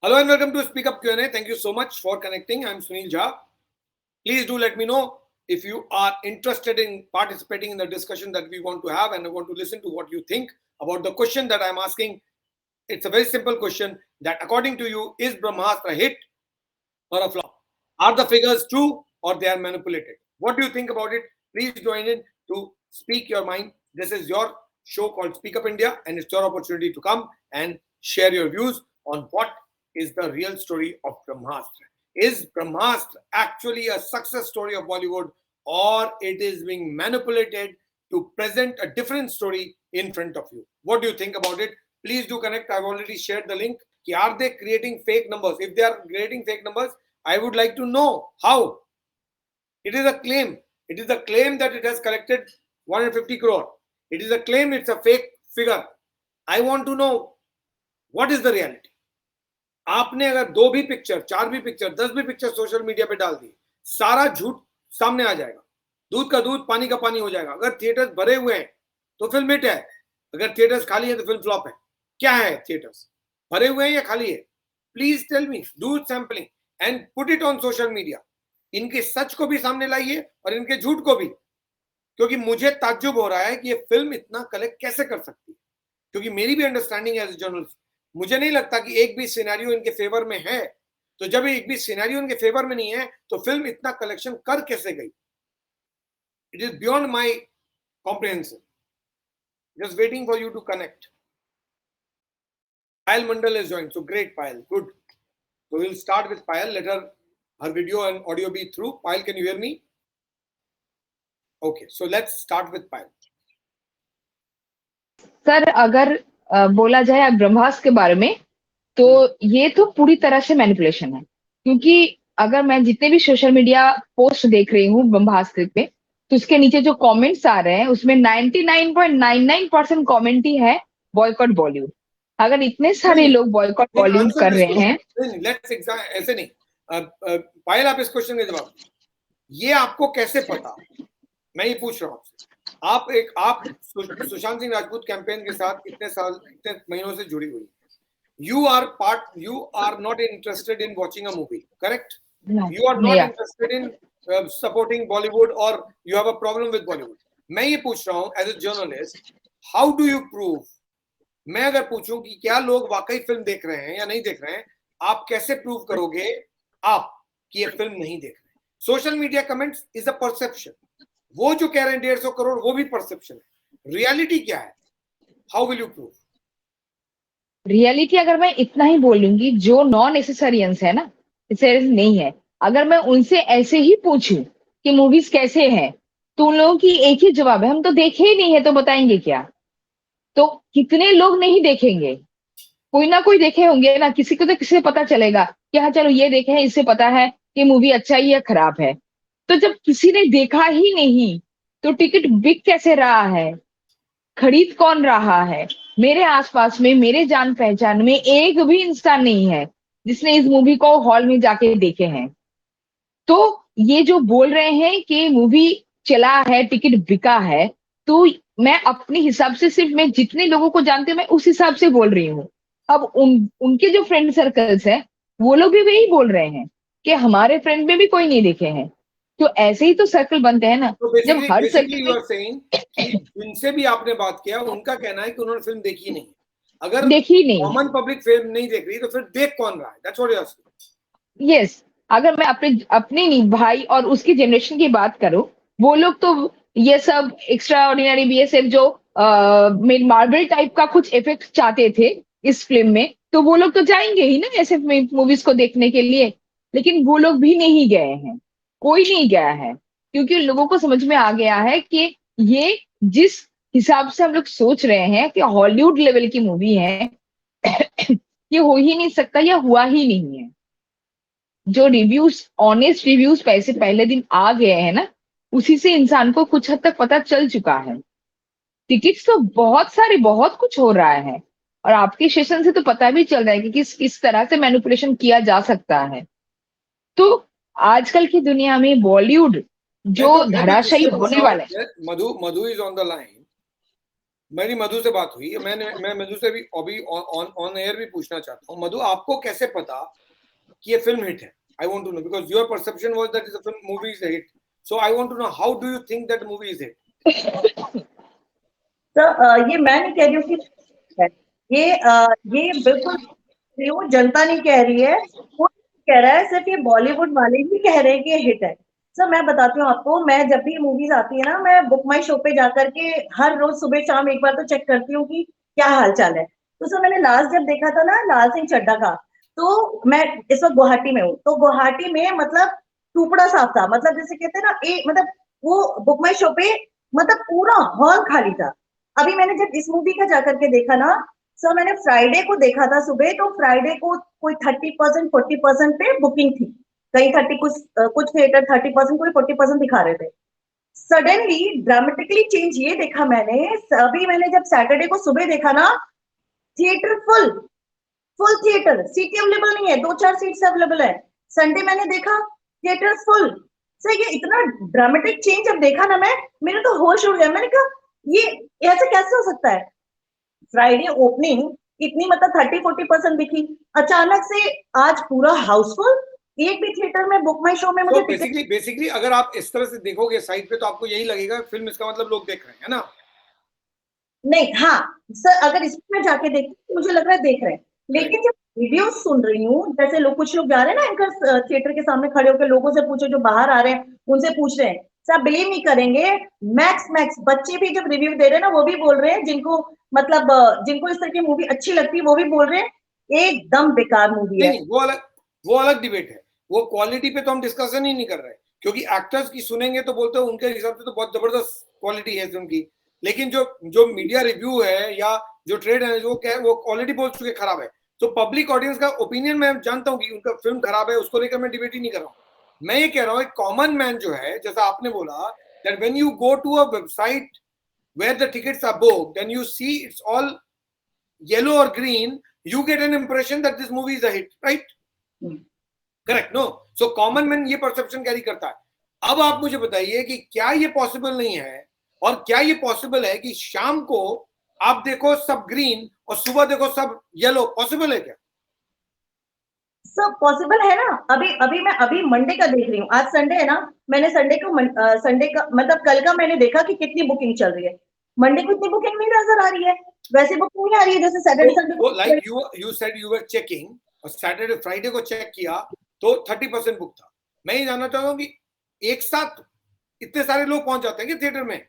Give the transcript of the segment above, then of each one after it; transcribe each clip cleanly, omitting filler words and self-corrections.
Hello and welcome to Speak Up Q&A. Thank you so much for connecting. I'm Sunil Jha. Please do let me know if you are interested in participating in the discussion that we want to have, and I want to listen to what you think about the question that I'm asking. It's a very simple question that according to you, is Brahmastra a hit or a flop? Are the figures true or they are manipulated? What do you think about it? Please join in to speak your mind. This is your show called Speak Up India, and it's your opportunity to come and share your views on what is the real story of Brahmastra. Is Brahmastra actually a success story of Bollywood, or it is being manipulated to present a different story in front of you? What do you think about it? Please do connect. I've already shared the link. Are they creating fake numbers? If they are creating fake numbers, I would like to know how. It is a claim. It is a claim that it has collected 150 crore. It is a claim it's a fake figure. I want to know what is the reality. आपने अगर 2 भी picture, 4 भी picture, 10 भी picture social media पे डाल दी, सारा झूठ सामने आ जाएगा. दूध का दूध, पानी का पानी हो जाएगा. अगर थिएटर्स भरे हुए हैं तो फिल्म हिट है, अगर थिएटर्स खाली है तो फिल्म फ्लॉप है. क्या है थिएटर्स, भरे हुए हैं या खाली है? Please tell me, do sampling and put it on social media. इनके सच को भी सामने लाइए और इनके झूठ को भी, क्योंकि मुझे ताज्जुब हो रहा है कि ये फिल्म इतना कलेक्ट कैसे कर सकती है. क्योंकि मेरी भी अंडरस्टैंडिंग एज ए जर्नलिस्ट, मुझे नहीं लगता कि एक भी सिनेरियो इनके फेवर में है. तो जब एक भी सिनेरियो इनके फेवर में नहीं है तो फिल्म इतना कलेक्शन कर कैसे गई? It is beyond my comprehension. Just waiting for you to connect. Payal Mandal is joined. So great, Payal. Good. So we'll start with Payal. Let her video and audio be through. Payal, can you hear me? Okay. So let's start with Payal. Sir, अगर बोला जाए ब्रह्मास्त्र के बारे में, तो ये तो पूरी तरह से मैनिपुलेशन है. क्योंकि अगर मैं जितने भी सोशल मीडिया पोस्ट देख रही हूँ ब्रह्मास्त्र पे, तो उसके नीचे जो कमेंट्स आ रहे हैं उसमें 99.99% कमेंट ही है बॉयकॉट बॉलीवुड. अगर इतने सारे लोग बॉयकॉट बॉलीवुड कर रहे हैं, ऐसे नहीं. पायल, आप इस क्वेश्चन का जवाब, ये आपको कैसे पता? मैं ये पूछ रहा हूँ. आप सुशांत सिंह राजपूत कैंपेन के साथ इतने महीनों से जुड़ी हुई. You are not interested in watching a movie, correct? No. You are not interested in supporting Bollywood, or you have a problem with Bollywood. मैं ये पूछ रहा हूँ as a journalist, how do you prove? मैं अगर पूछूं कि क्या लोग वाकई फिल्म देख रहे हैं या नहीं देख रहे हैं, आप कैसे प्रूव करोगे आप कि ये फिल्म नहीं देख रहे हैं? Social media comments is a perception. वो जो कह रहे हैं 150 करोड़, वो भी परसेप्शन है. रियलिटी क्या है? How will you prove? Reality अगर मैं इतना ही बोलूंगी, जो नॉन नेसेसरियंस है ना, नेसेसरी नहीं है, अगर मैं उनसे ऐसे ही पूछूं कि मूवीज कैसे हैं, तो उन लोगों की एक ही जवाब है, हम तो देखे ही नहीं है, तो बताएंगे क्या? तो कितने लोग नहीं देखेंगे? कोई ना कोई देखे होंगे ना, किसी को तो किसी से पता चलेगा कि हाँ चलो ये देखे हैं, इससे पता है कि मूवी अच्छा ही या खराब है. तो जब किसी ने देखा ही नहीं, तो टिकट बिक कैसे रहा है? खरीद कौन रहा है? मेरे आसपास में, मेरे जान पहचान में एक भी इंसान नहीं है जिसने इस मूवी को हॉल में जाके देखे हैं. तो ये जो बोल रहे हैं कि मूवी चला है, टिकट बिका है, तो मैं अपने हिसाब से, सिर्फ मैं जितने लोगों को जानती हूँ मैं उस हिसाब से बोल रही हूँ. अब उनके जो फ्रेंड सर्कल्स है, वो लोग भी वही बोल रहे हैं कि हमारे फ्रेंड में भी कोई नहीं देखे हैं. तो ऐसे ही तो सर्कल बनते हैं ना. तो जब हर बेसिकली यू आर सेइंग कि जिनसे भी आपने बात किया उनका कहना है कि उन्होंने फिल्म देखी नहीं. अगर देखी नहीं, कॉमन पब्लिक फिल्म नहीं देख रही तो फिर देख कौन रहा है? That's what you are asking. Yes. अगर मैं अपने नहीं, भाई और उसकी जनरेशन की बात करूं, वो लोग तो ये सब एक्स्ट्रा ऑर्डिनरी बीएसएफ जो मार्बल टाइप का कुछ इफेक्ट चाहते थे इस फिल्म में, तो वो लोग तो जाएंगे ही ना ऐसे मूवीज को देखने के लिए. लेकिन वो लोग भी नहीं गए हैं, कोई नहीं गया है, क्योंकि लोगों को समझ में आ गया है कि ये जिस हिसाब से हम लोग सोच रहे हैं कि हॉलीवुड लेवल की मूवी है, ये हो ही नहीं सकता या हुआ ही नहीं है. जो रिव्यूज, ऑनेस्ट रिव्यूज पैसे पहले दिन आ गए हैं ना, उसी से इंसान को कुछ हद तक पता चल चुका है. टिकट्स तो बहुत सारे, बहुत कुछ हो रहा है, और आपके सेशन से तो पता भी चल रहा है कि किस तरह से मैनिपुलेशन किया जा सकता है. तो आजकल की दुनिया में बॉलीवुड जो धराशायी होने वाला है. मधु इज ऑन द लाइन. मेरी मधु से बात हुई है, मैं मधु से भी अभी ऑन एयर भी पूछना चाहता हूँ। मधु, आपको कैसे पता कि ये फिल्म हिट है? I want to know because your perception was that is a film movie is a hit, so I want to know how do you think that movie is hit? तो ये मैं नहीं कह रही हूँ कि है। ये बिल्कुल नहीं, वो जनता नहीं कह रही है, वो कह रहा है, सिर्फ ये बॉलीवुड वाले ही कह रहे हैं कि ये हिट है। सर मैं बताती हूँ आपको, मैं जब भी मूवीज आती है ना, मैं बुक माई शो पे जाकर के हर रोज सुबह शाम एक बार तो चेक करती हूँ कि क्या हाल चाल है। तो सर मैंने लास्ट जब देखा था ना लाल सिंह चड्ढा का, तो मैं इस वक्त गुवाहाटी में हूँ, तो गुवाहाटी में मतलब टुकड़ा साफ था, मतलब जैसे कहते हैं ना, मतलब वो बुक माई शो पे मतलब पूरा हॉल खाली था। अभी मैंने जब इस मूवी का जाकर के देखा ना सर, मैंने फ्राइडे को देखा था सुबह, तो फ्राइडे को कोई 30% 40% पे बुकिंग थी, कहीं 30, कुछ थिएटर 30%, कोई 40% दिखा रहे थे। सडनली ड्रामेटिकली चेंज ये देखा मैंने, अभी मैंने जब सैटरडे को सुबह देखा ना, theatre full, full theatre, seat available नहीं है, 2-4 सीट्स अवेलेबल है। संडे मैंने देखा, थिएटर फुल। सर ये इतना ड्रामेटिक चेंज जब देखा ना मैं, मेरे तो होश उड़ गया। मैंने कहा ये ऐसे कैसे हो सकता है? फ्राइडे ओपनिंग इतनी मतलब 30-40% दिखी, अचानक से आज पूरा हाउसफुल। एक भी थिएटर में बुक माई शो में मुझे टिकट बेसिकली अगर आप इस तरह से देखोगे साइट पे तो आपको यही लगेगा फिल्म इसका मतलब लोग देख रहे हैं, है ना? नहीं, हाँ सर, अगर इसमें जाके देखते तो मुझे लग रहा है देख रहे हैं, लेकिन जब वीडियो सुन रही हूँ, जैसे लोग, कुछ लोग जा रहे हैं ना एंकर थिएटर के सामने खड़े होकर लोगों से पूछो, जो बाहर आ रहे हैं उनसे पूछ रहे हैं, सब बिलीव नहीं करेंगे, मैक्स मैक्स बच्चे भी जब रिव्यू दे रहे हैं ना, वो भी बोल रहे हैं, जिनको मतलब जिनको इस तरह की मूवी अच्छी लगती है वो भी बोल रहे हैं एकदम बेकार मूवी है। नहीं, वो अलग डिबेट है, वो क्वालिटी पे तो हम डिस्कशन ही नहीं कर रहे, क्योंकि एक्टर्स की सुनेंगे तो बोलते हैं उनके हिसाब से तो बहुत जबरदस्त क्वालिटी है उनकी, लेकिन जो मीडिया रिव्यू है या जो ट्रेड है वो क्या है, वो क्वालिटी बोल चुके खराब है। तो पब्लिक ऑडियंस का ओपिनियन मैं जानता हूँ कि उनका फिल्म खराब है, उसको लेकर मैं डिबेट ही नहीं कर रहा हूँ। मैं ये कह रहा हूँ एक कॉमन मैन जो है, जैसा आपने बोला that when you go to a website where the tickets are booked and you see it's all yellow or green, you get an impression that this movie is a hit, right? Correct, no? So common man ये perception carry करता है। अब आप मुझे बताइए कि क्या ये पॉसिबल नहीं है, और क्या ये पॉसिबल है कि शाम को आप देखो सब ग्रीन और सुबह देखो सब येलो? पॉसिबल है क्या? सब पॉसिबल है ना। अभी मंडे का देख रही हूँ, आज संडे है ना, मैंने संडे का मतलब कल का मैंने देखा कि कितनी बुकिंग चल रही है। मंडे को इतनी बुकिंग नहीं नजर आ रही है, वैसे बुकिंग नहीं आ रही है जैसे Saturday Sunday. Like you said you were checking, और सैटरडे फ्राइडे को चेक किया तो 30% बुक था। मैं ये जानना चाहता हूँ कि एक साथ इतने सारे लोग पहुंच जाते हैं कि थिएटर में?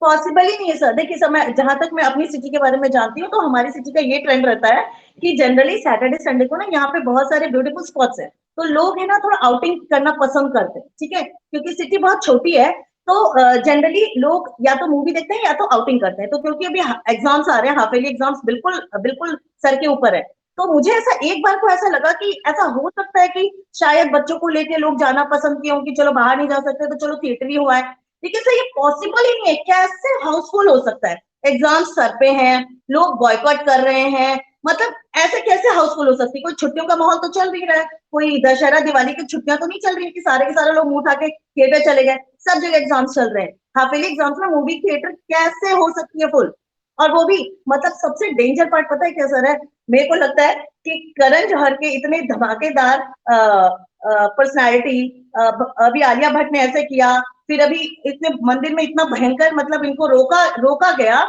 पॉसिबल ही नहीं है सर। देखिए सर, मैं जहां तक मैं अपनी सिटी के बारे में जानती हूँ, तो हमारी सिटी का ये ट्रेंड रहता है कि जनरली सैटरडे संडे को ना यहाँ पे बहुत सारे ब्यूटीफुल स्पॉट्स हैं, तो लोग है ना थोड़ा आउटिंग करना पसंद करते हैं, ठीक है, क्योंकि सिटी बहुत छोटी है। तो जनरली लोग या तो मूवी देखते हैं या तो आउटिंग करते हैं। तो क्योंकि अभी एग्जाम्स आ रहे हैं, हाफ ईयरली एग्जाम्स बिल्कुल बिल्कुल सर के ऊपर है, तो मुझे ऐसा एक बार को ऐसा लगा कि ऐसा हो सकता है कि शायद बच्चों को लेके लोग जाना पसंद किए हों कि चलो बाहर नहीं जा सकते तो चलो थिएटर ही हुआ है। लेकिन सर ये पॉसिबल ही नहीं है, कैसे हाउसफुल हो सकता है? एग्जाम सर पे हैं, लोग बॉयकॉट कर रहे हैं, मतलब ऐसे कैसे हाउसफुल हो सकती है? कोई छुट्टियों का माहौल तो चल नहीं रहा है, कोई दशहरा दिवाली की छुट्टियां तो नहीं चल रही है कि सारे के सारे लोग मुंह उठा के थिएटर चले गए। सब जगह एग्जाम्स चल रहे हैं, हाफ ईयरली एग्जाम्स में मूवी थिएटर कैसे हो सकती है फुल? और वो भी मतलब सबसे डेंजर पार्ट पता है क्या सर है? मेरे को लगता है कि करण जौहर के इतने धमाकेदार पर्सनालिटी, अभी आलिया भट्ट ने ऐसे किया, फिर अभी इतने मंदिर में इतना भयंकर मतलब इनको रोका गया,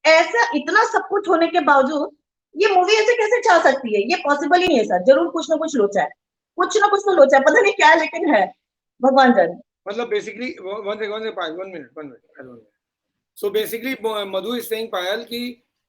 ऐसा इतना सब कुछ होने के बावजूद ये मूवी ऐसे कैसे चाह सकती है? ये पॉसिबल ही नहीं है सर, जरूर कुछ ना कुछ लोचा है, कुछ ना कुछ तो लोचा है, पता नहीं क्या, लेकिन है, भगवान जाने। मतलब basically one minute, so basically Madhu is saying Payal कि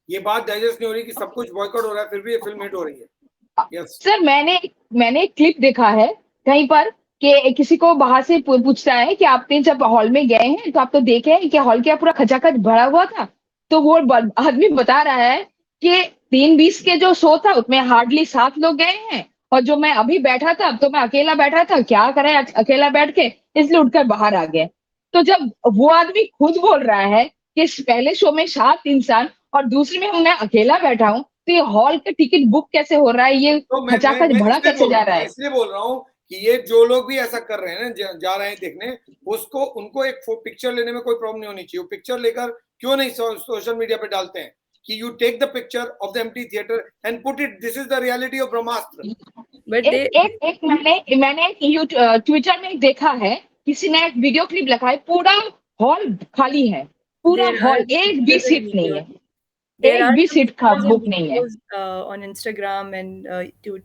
ये बात डाइजेस्ट नहीं हो रही कि सब कुछ बॉयकॉट हो रहा है फिर भी ये फिल्म हिट हो रही है। यस सर मैंने एक क्लिप देखा है कहीं पर कि किसी को बाहर से पूछता है कि आपने जब हॉल में गए हैं तो आप तो देखे हैं कि हॉल क्या पूरा खचाखच भरा हुआ था? तो वो आदमी बता रहा है कि 3:20 के जो शो था उसमें हार्डली 7 लोग गए हैं, और जो मैं अभी बैठा था, अब तो मैं अकेला बैठा था, क्या करें अकेला बैठ के, इसलिए उठकर बाहर आ गए। तो जब वो आदमी खुद बोल रहा है कि इस पहले शो में 7 इंसान और दूसरे में मैं अकेला बैठा हूँ, तो ये हॉल का टिकट बुक कैसे हो रहा है, ये तो खचाखच मैं भरा कैसे जा रहा है? इसलिए बोल रहा हूँ कि ये जो लोग भी ऐसा कर रहे हैं ना, जा रहे हैं देखने, उसको उनको एक पिक्चर लेने में कोई प्रॉब्लम नहीं होनी चाहिए। वो पिक्चर लेकर क्यों नहीं सोशल मीडिया पे डालते हैं कि you take the picture of the empty theatre and put it, this is the reality of Brahmastra. But एक मैंने ट्विटर में देखा है, किसी ने एक वीडियो क्लिप लगा है, पूरा हॉल खाली है, पूरा there हॉल, are एक भी several सीट नहीं है, videos. There एक are भी some सीट का videos बुक and नहीं है। videos, on Instagram and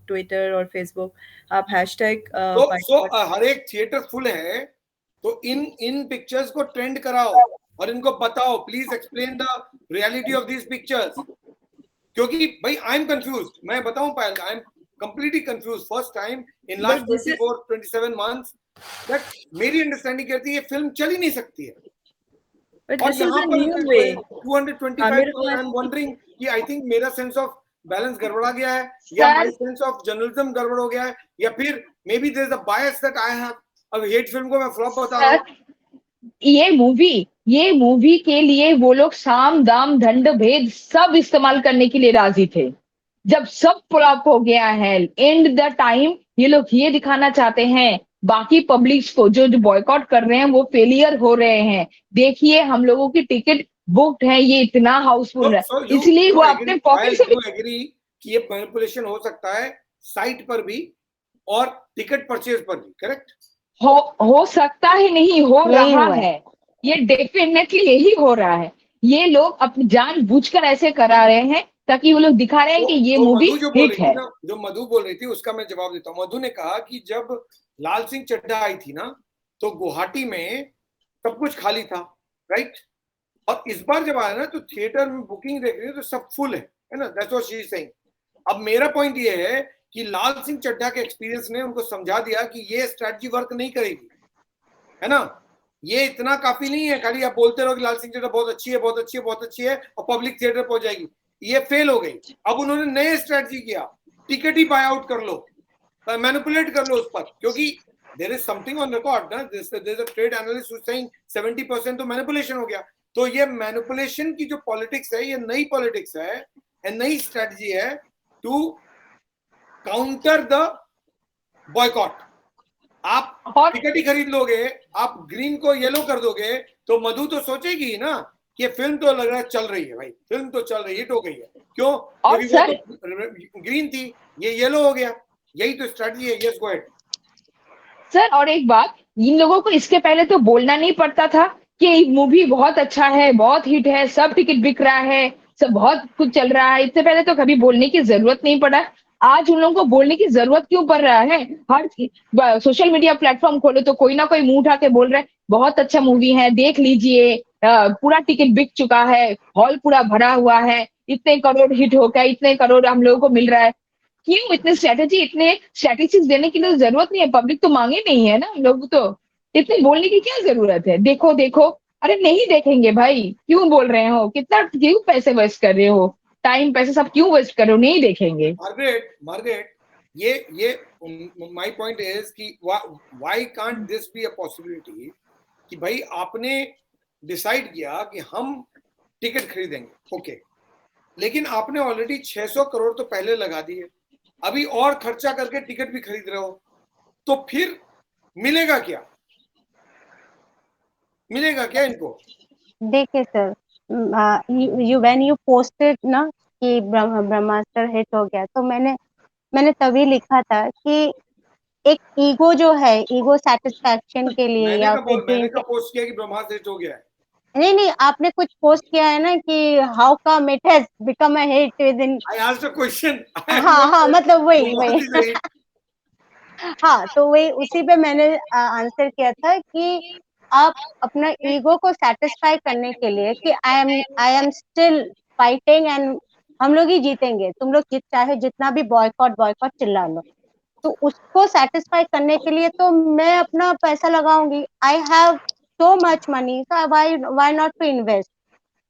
Twitter और Facebook. आप hashtag तो boycott हर एक थिएटर फुल है, तो इन पिक्चर्स को ट्रेंड कराओ और इनको बताओ, please explain the reality of these pictures. क्योंकि भाई आई एम कंफ्यूज, मैं बताऊं Payal, I am completely confuse first time in last 27 months that मेरी अंडरस्टैंडिंग कहती है ये फिल्म चल ही नहीं सकती है। but और this is यहाँ a पर new way. 225 Aamir crore, I am wondering कि आई थिंक मेरा सेंस ऑफ बैलेंस गड़बड़ा गया है, Sir. या माय सेंस ऑफ जर्नलिज्म गड़बड़ हो गया है, या फिर maybe there is a bias that I have. अब हेट फिल्म को मैं फ्लॉप बता रहा हूँ। ये मूवी के लिए वो लोग साम दाम दंड भेद सब इस्तेमाल करने के लिए राजी थे। जब सब फ्लॉप हो गया है, एंड द टाइम ये लोग ये दिखाना चाहते हैं बाकी पब्लिक्स को, जो बॉयकॉट कर रहे हैं वो फेलियर हो रहे हैं, देखिए हम लोगों की टिकट बुक्ड है, ये इतना हाउसफुल है, इसलिए वो अपने पॉकेट से एग्री कि ये मैनिपुलेशन हो सकता है साइट पर भी और टिकट परचेज पर भी, करेक्ट? हो सकता है, नहीं हो रहा है, ये डेफिनेटली यही हो रहा है। ये लोग अपनी जानबूझकर ऐसे करा रहे हैं ताकि वो लोग दिखा रहे हैं कि ये मूवी हिट है। जो मधु बोल रही थी उसका मैं जवाब देता हूँ। मधु ने कहा कि जब लाल सिंह चड्ढा आई थी ना, तो गुवाहाटी में सब कुछ खाली था, राइट? और इस बार जब आया ना, तो थिएटर में बुकिंग देख रही है तो सब फुल है ना, that's what she is saying. अब मेरा पॉइंट ये है कि लाल सिंह चड्ढा के एक्सपीरियंस ने उनको समझा दिया कि ये स्ट्रैटेजी वर्क नहीं करेगी, है ना, ये इतना काफी नहीं है खाली आप बोलते रहो कि लाल सिंह चड्ढा बहुत अच्छी है, बहुत अच्छी है, बहुत अच्छी है, और पब्लिक थिएटर पहुंच जाएगी। ये फेल हो गई। अब उन्होंने नए स्ट्रैटेजी किया, टिकट ही बाय आउट कर लो, मैनिपुलेट कर लो उस पर, क्योंकि there is something on record ना, there is a trade analyst who is saying 70% तो मैनिपुलेशन हो गया। तो ये मैनिपुलेशन की जो पॉलिटिक्स है, ये नई पॉलिटिक्स है, नई स्ट्रैटेजी है टू काउंटर द बॉयकॉट। आप टिकट ही खरीद लोगे, आप ग्रीन को येलो कर दोगे, तो मधु तो सोचेगी ना कि फिल्म तो लग रहा है चल रही है, भाई फिल्म तो चल रही है, हिट हो गई है, क्यों? क्योंकि वो तो ग्रीन थी, ये येलो हो गया, यही तो स्ट्रैटेजी है। Yes go ahead sir. और एक बात, इन लोगों को इसके पहले तो बोलना नहीं पड़ता था कि मूवी बहुत अच्छा है, बहुत हिट है, सब टिकट बिक रहा है, सब बहुत कुछ चल रहा है, इससे पहले तो कभी बोलने की जरूरत नहीं पड़ा। आज उन लोगों को बोलने की जरूरत क्यों पड़ रहा है? हर सोशल मीडिया प्लेटफॉर्म खोलो तो कोई ना कोई मुंह उठा के बोल रहा है बहुत अच्छा मूवी है, देख लीजिए, पूरा टिकट बिक चुका है, हॉल पूरा भरा हुआ है, इतने करोड़ हिट हो गया, इतने करोड़ हम लोगों को मिल रहा है। क्यों इतने स्ट्रेटेजीज देने की तो जरूरत नहीं है, पब्लिक तो मांगे नहीं है ना, लोग तो इतने बोलने की क्या जरूरत है? देखो देखो, अरे नहीं देखेंगे भाई, क्यों बोल रहे हो? क्यों पैसे वेस्ट कर रहे हो, टाइम पैसे सब क्यों वेस्ट कर रहे हो? नहीं देखेंगे। मार्गरेट, ये माय पॉइंट इज कि why can't this be a possibility कि भाई आपने डिसाइड किया कि हम टिकट खरीदेंगे, ओके, लेकिन आपने ऑलरेडी 600 करोड़ तो पहले लगा दिए, अभी और खर्चा करके टिकट भी खरीद रहे हो, तो फिर मिलेगा क्या? मिलेगा क्या इनको? देखिए सर, व्हेन यू पोस्टेड ना कि ब्रह्मास्त्र हिट हो गया, तो मैंने तभी लिखा था कि एक ईगो जो है, ईगो सेटिस्फैक्शन के लिए, या फिर मैंने कब पोस्ट किया कि ब्रह्मास्त्र हिट हो गया है? नहीं, आपने कुछ पोस्ट किया है ना कि how come it has become a hit with in. I asked a question. हाँ, मतलब वही हाँ, तो वही उसी पे मैंने आंसर किया था कि आप अपना ईगो को सेटिस्फाई करने के लिए कि I am still fighting and हम लोग ही जीतेंगे, तुम लोग चाहे जितना भी बॉयकॉट चिल्ला लो, तो उसको सेटिस्फाई करने के लिए तो मैं अपना पैसा लगाऊंगी। I have so much money, so why not to invest?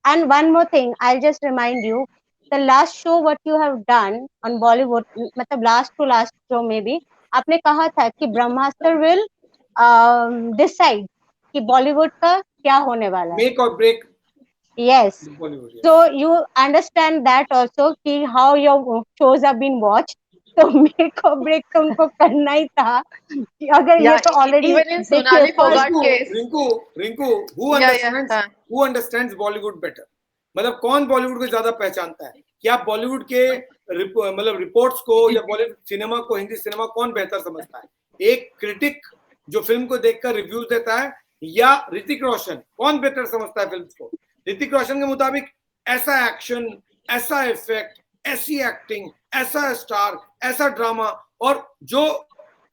And one more thing, I'll just remind you, the last show what you have done on Bollywood, मतलब last to last show में भी आपने कहा था कि ब्रह्मास्त्र will decide कि बॉलीवुड का क्या होने वाला है, मेक और break. yes, so you understand that also कि how your shows have been watched, तो मेरे को ब्रेक उनको करना ही था कि अगर ये तो ऑलरेडी even in देखिए Sonali Fogart Rinku case. Rinku who Yeah, understands हाँ. who understands बॉलीवुड बेटर, मतलब कौन बॉलीवुड को ज्यादा पहचानता है? क्या बॉलीवुड के मतलब रिपोर्ट्स को या बॉलीवुड सिनेमा को, हिंदी सिनेमा कौन बेहतर समझता है? एक क्रिटिक जो फिल्म को देखकर रिव्यूज देता है या ऋतिक रोशन? कौन बेहतर समझता है फिल्म को? ऋतिक रोशन के मुताबिक ऐसा एक्शन, ऐसा इफेक्ट, ऐसी एक्टिंग, ऐसा स्टार, ऐसा ड्रामा, और जो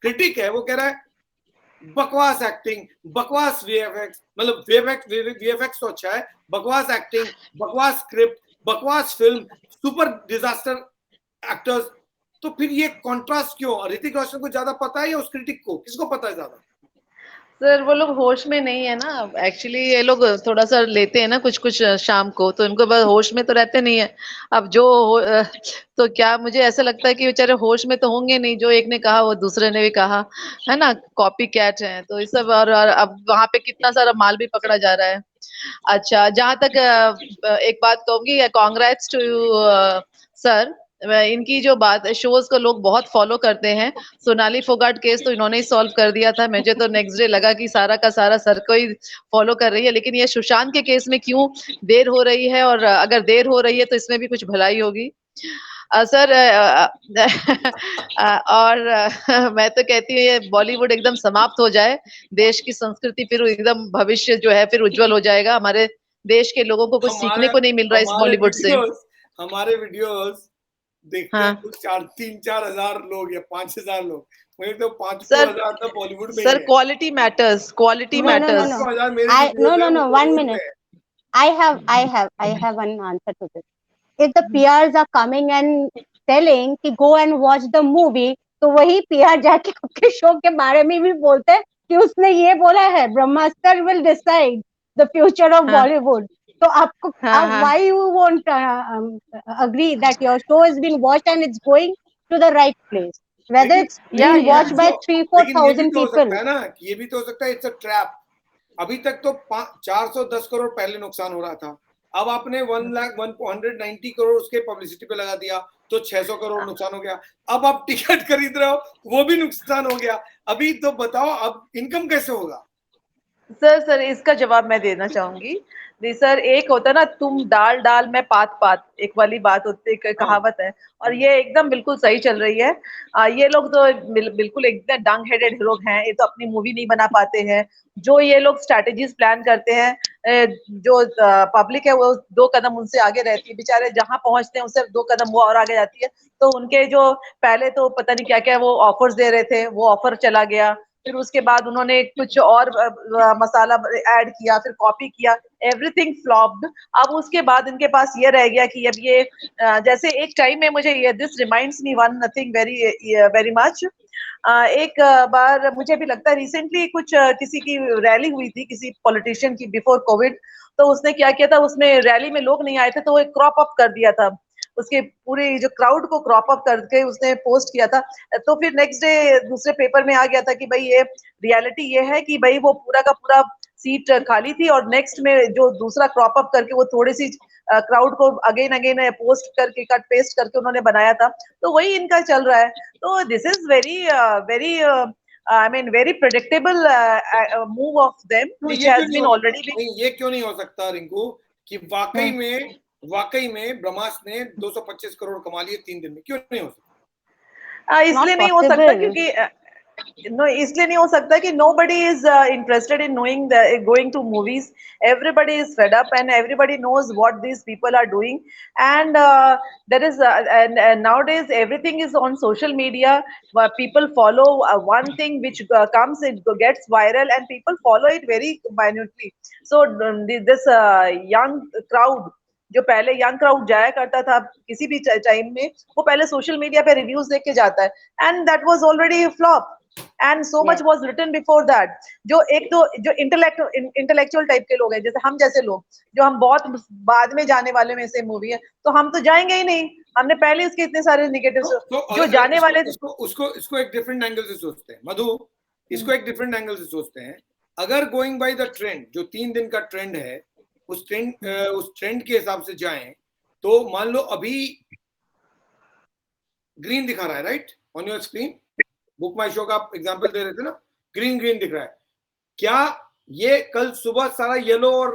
क्रिटिक है वो कह रहा है बकवास एक्टिंग, बकवास वीएफएक्स, मतलब वीएफएक्स तो अच्छा है, बकवास एक्टिंग, बकवास स्क्रिप्ट, बकवास फिल्म, सुपर डिजास्टर एक्टर्स। तो फिर ये कॉन्ट्रास्ट क्यों? ऋतिक रोशन को ज्यादा पता है या उस क्रिटिक को? किसको पता है ज्यादा? सर वो लोग होश में नहीं है ना, एक्चुअली ये लोग थोड़ा सा लेते हैं ना कुछ कुछ शाम को, तो इनको बस होश में तो रहते नहीं है। अब जो तो क्या मुझे ऐसा लगता है कि बेचारे होश में तो होंगे नहीं, जो एक ने कहा वो दूसरे ने भी कहा, है ना, कॉपी कैट है तो ये सब। और अब वहां पे कितना सारा माल भी पकड़ा जा रहा है। अच्छा, जहां तक एक बात कहूंगी, कांग्रेट्स टू यू सर, इनकी जो बात शोज को लोग बहुत फॉलो करते हैं। सोनाली फोगाट केस तो इन्होंने ही सॉल्व कर दिया था, मुझे तो नेक्स्ट डे लगा कि सारा का सारा सर को ही फॉलो कर रही है, लेकिन ये सुशांत के केस में क्यों देर हो रही है, और अगर देर हो रही है तो इसमें भी कुछ भलाई होगी सर। और मैं तो कहती हूँ ये बॉलीवुड एकदम समाप्त हो जाए, देश की संस्कृति फिर एकदम भविष्य जो है फिर उज्जवल हो जाएगा। हमारे देश के लोगों को कुछ सीखने को नहीं मिल रहा है इस बॉलीवुड से। हमारे वीडियोस देखते हाँ। हैं कुछ 3-4 हजार लोग या 5,000 लोग, मुझे तो 5 सर, हजार तो बॉलीवुड में ही सर है। Quality matters, quality No, no, no, matters. no. 5,000 मेरे I videos no हैं, no वो no. One बॉलीवुड में minute. है। I have one answer to this. If the PRs are coming and telling कि go and watch the movie, तो वही PR जाके आपके शो के बारे में भी बोलते हैं कि उसने ये बोला है, ब्रह्मास्त्र will decide the future of हाँ। Bollywood. तो आपको हाँ, हाँ। why you won't agree that your show has been watched and it's going to the right place, whether it's Yeah, been yeah. watched by 3-4 लेकिन ये भी thousand तो हो people. सकता है ना, ये भी तो हो सकता है इट्स अ ट्रैप। अभी तक तो 410 करोड़ पहले नुकसान हो रहा था, अब आपने 190 करोड़ उसके पब्लिसिटी पे लगा दिया तो 600 करोड़ नुकसान हो गया। अब आप टिकट खरीद रहे हो, वो भी नुकसान हो गया। अभी तो बताओ अब इनकम कैसे होगा? सर इसका जवाब मैं देना चाहूंगी। जी सर, एक होता है ना, तुम दाल डाल मैं पात पात, एक वाली बात होती है, एक कहावत है, और ये एकदम बिल्कुल सही चल रही है। ये लोग तो बिल्कुल एकदम डंग हेडेड लोग हैं, ये तो अपनी मूवी नहीं बना पाते हैं। जो ये लोग स्ट्रैटेजीज प्लान करते हैं, जो पब्लिक है वो 2 कदम उनसे आगे रहती है, बेचारे जहां पहुंचते हैं उससे 2 कदम वो और आगे जाती है। तो उनके जो पहले तो पता नहीं क्या क्या वो ऑफर्स दे रहे थे, वो ऑफर चला गया, फिर उसके बाद उन्होंने कुछ और मसाला ऐड किया, फिर कॉपी किया, एवरीथिंग फ्लॉप्ड। अब उसके बाद इनके पास ये रह गया कि अब ये जैसे एक टाइम में मुझे ये this reminds me one thing very much. एक बार मुझे भी लगता है रिसेंटली कुछ किसी की रैली हुई थी किसी पॉलिटिशियन की बिफोर कोविड, तो उसने क्या किया था, उसमें रैली में लोग नहीं आए थे तो वो क्रॉप अप कर दिया था, उसके पूरे जो क्राउड को क्रॉप अप करके उसने पोस्ट किया था। तो फिर नेक्स्ट डे दूसरे पेपर में आ गया था कि भाई ये रियलिटी ये है कि भाई वो पूरा का पूरा सीट खाली थी, और नेक्स्ट में जो दूसरा क्रॉप अप करके वो थोड़ी सी क्राउड को अगेन अगेन पोस्ट करके कट पेस्ट करके उन्होंने बनाया था, तो वही इनका चल रहा है। तो this is very I mean very predictable move of them which has been already been. ये क्यों नहीं हो सकता रिंकू कि वाकई में ब्रह्मास्त्र ने 225 करोड़ कमा लिए 3 दिन में? क्यों नहीं हो सकता? इसलिए नहीं हो सकता क्योंकि नो, इसलिए नहीं हो सकता कि nobody is interested in knowing going to movies. Everybody is fed up and everybody knows what these people are doing, and there is and nowadays everything is on social media where people follow one thing which comes, it gets viral and people follow it very minutely. So this young crowd, जो पहले young crowd जाया करता था किसी भी time में, वो पहले सोशल मीडिया पे रिव्यूज देख के जाता है, and that was already flop and so much was written before that. जो एक तो जो इंटेलेक्चुअल टाइप के लोग हैं, जैसे हम जैसे लोग जो हम बहुत बाद में जाने वाले में से मूवी है, तो हम तो जाएंगे ही नहीं, हमने पहले इसके इतने सारे नेगेटिव जो जाने वाले इसको एक डिफरेंट एंगल से सोचते हैं मधु, इसको एक डिफरेंट एंगल से सोचते हैं। अगर गोइंग बाय द ट्रेंड, जो 3 दिन का ट्रेंड है, उस ट्रेंड के हिसाब से जाएं, तो मान लो अभी ग्रीन दिखा रहा है, right, on your screen. Book my show का आप एग्जाम्पल दे रहे थे ना, ग्रीन ग्रीन दिख रहा है। क्या ये कल सुबह सारा येलो और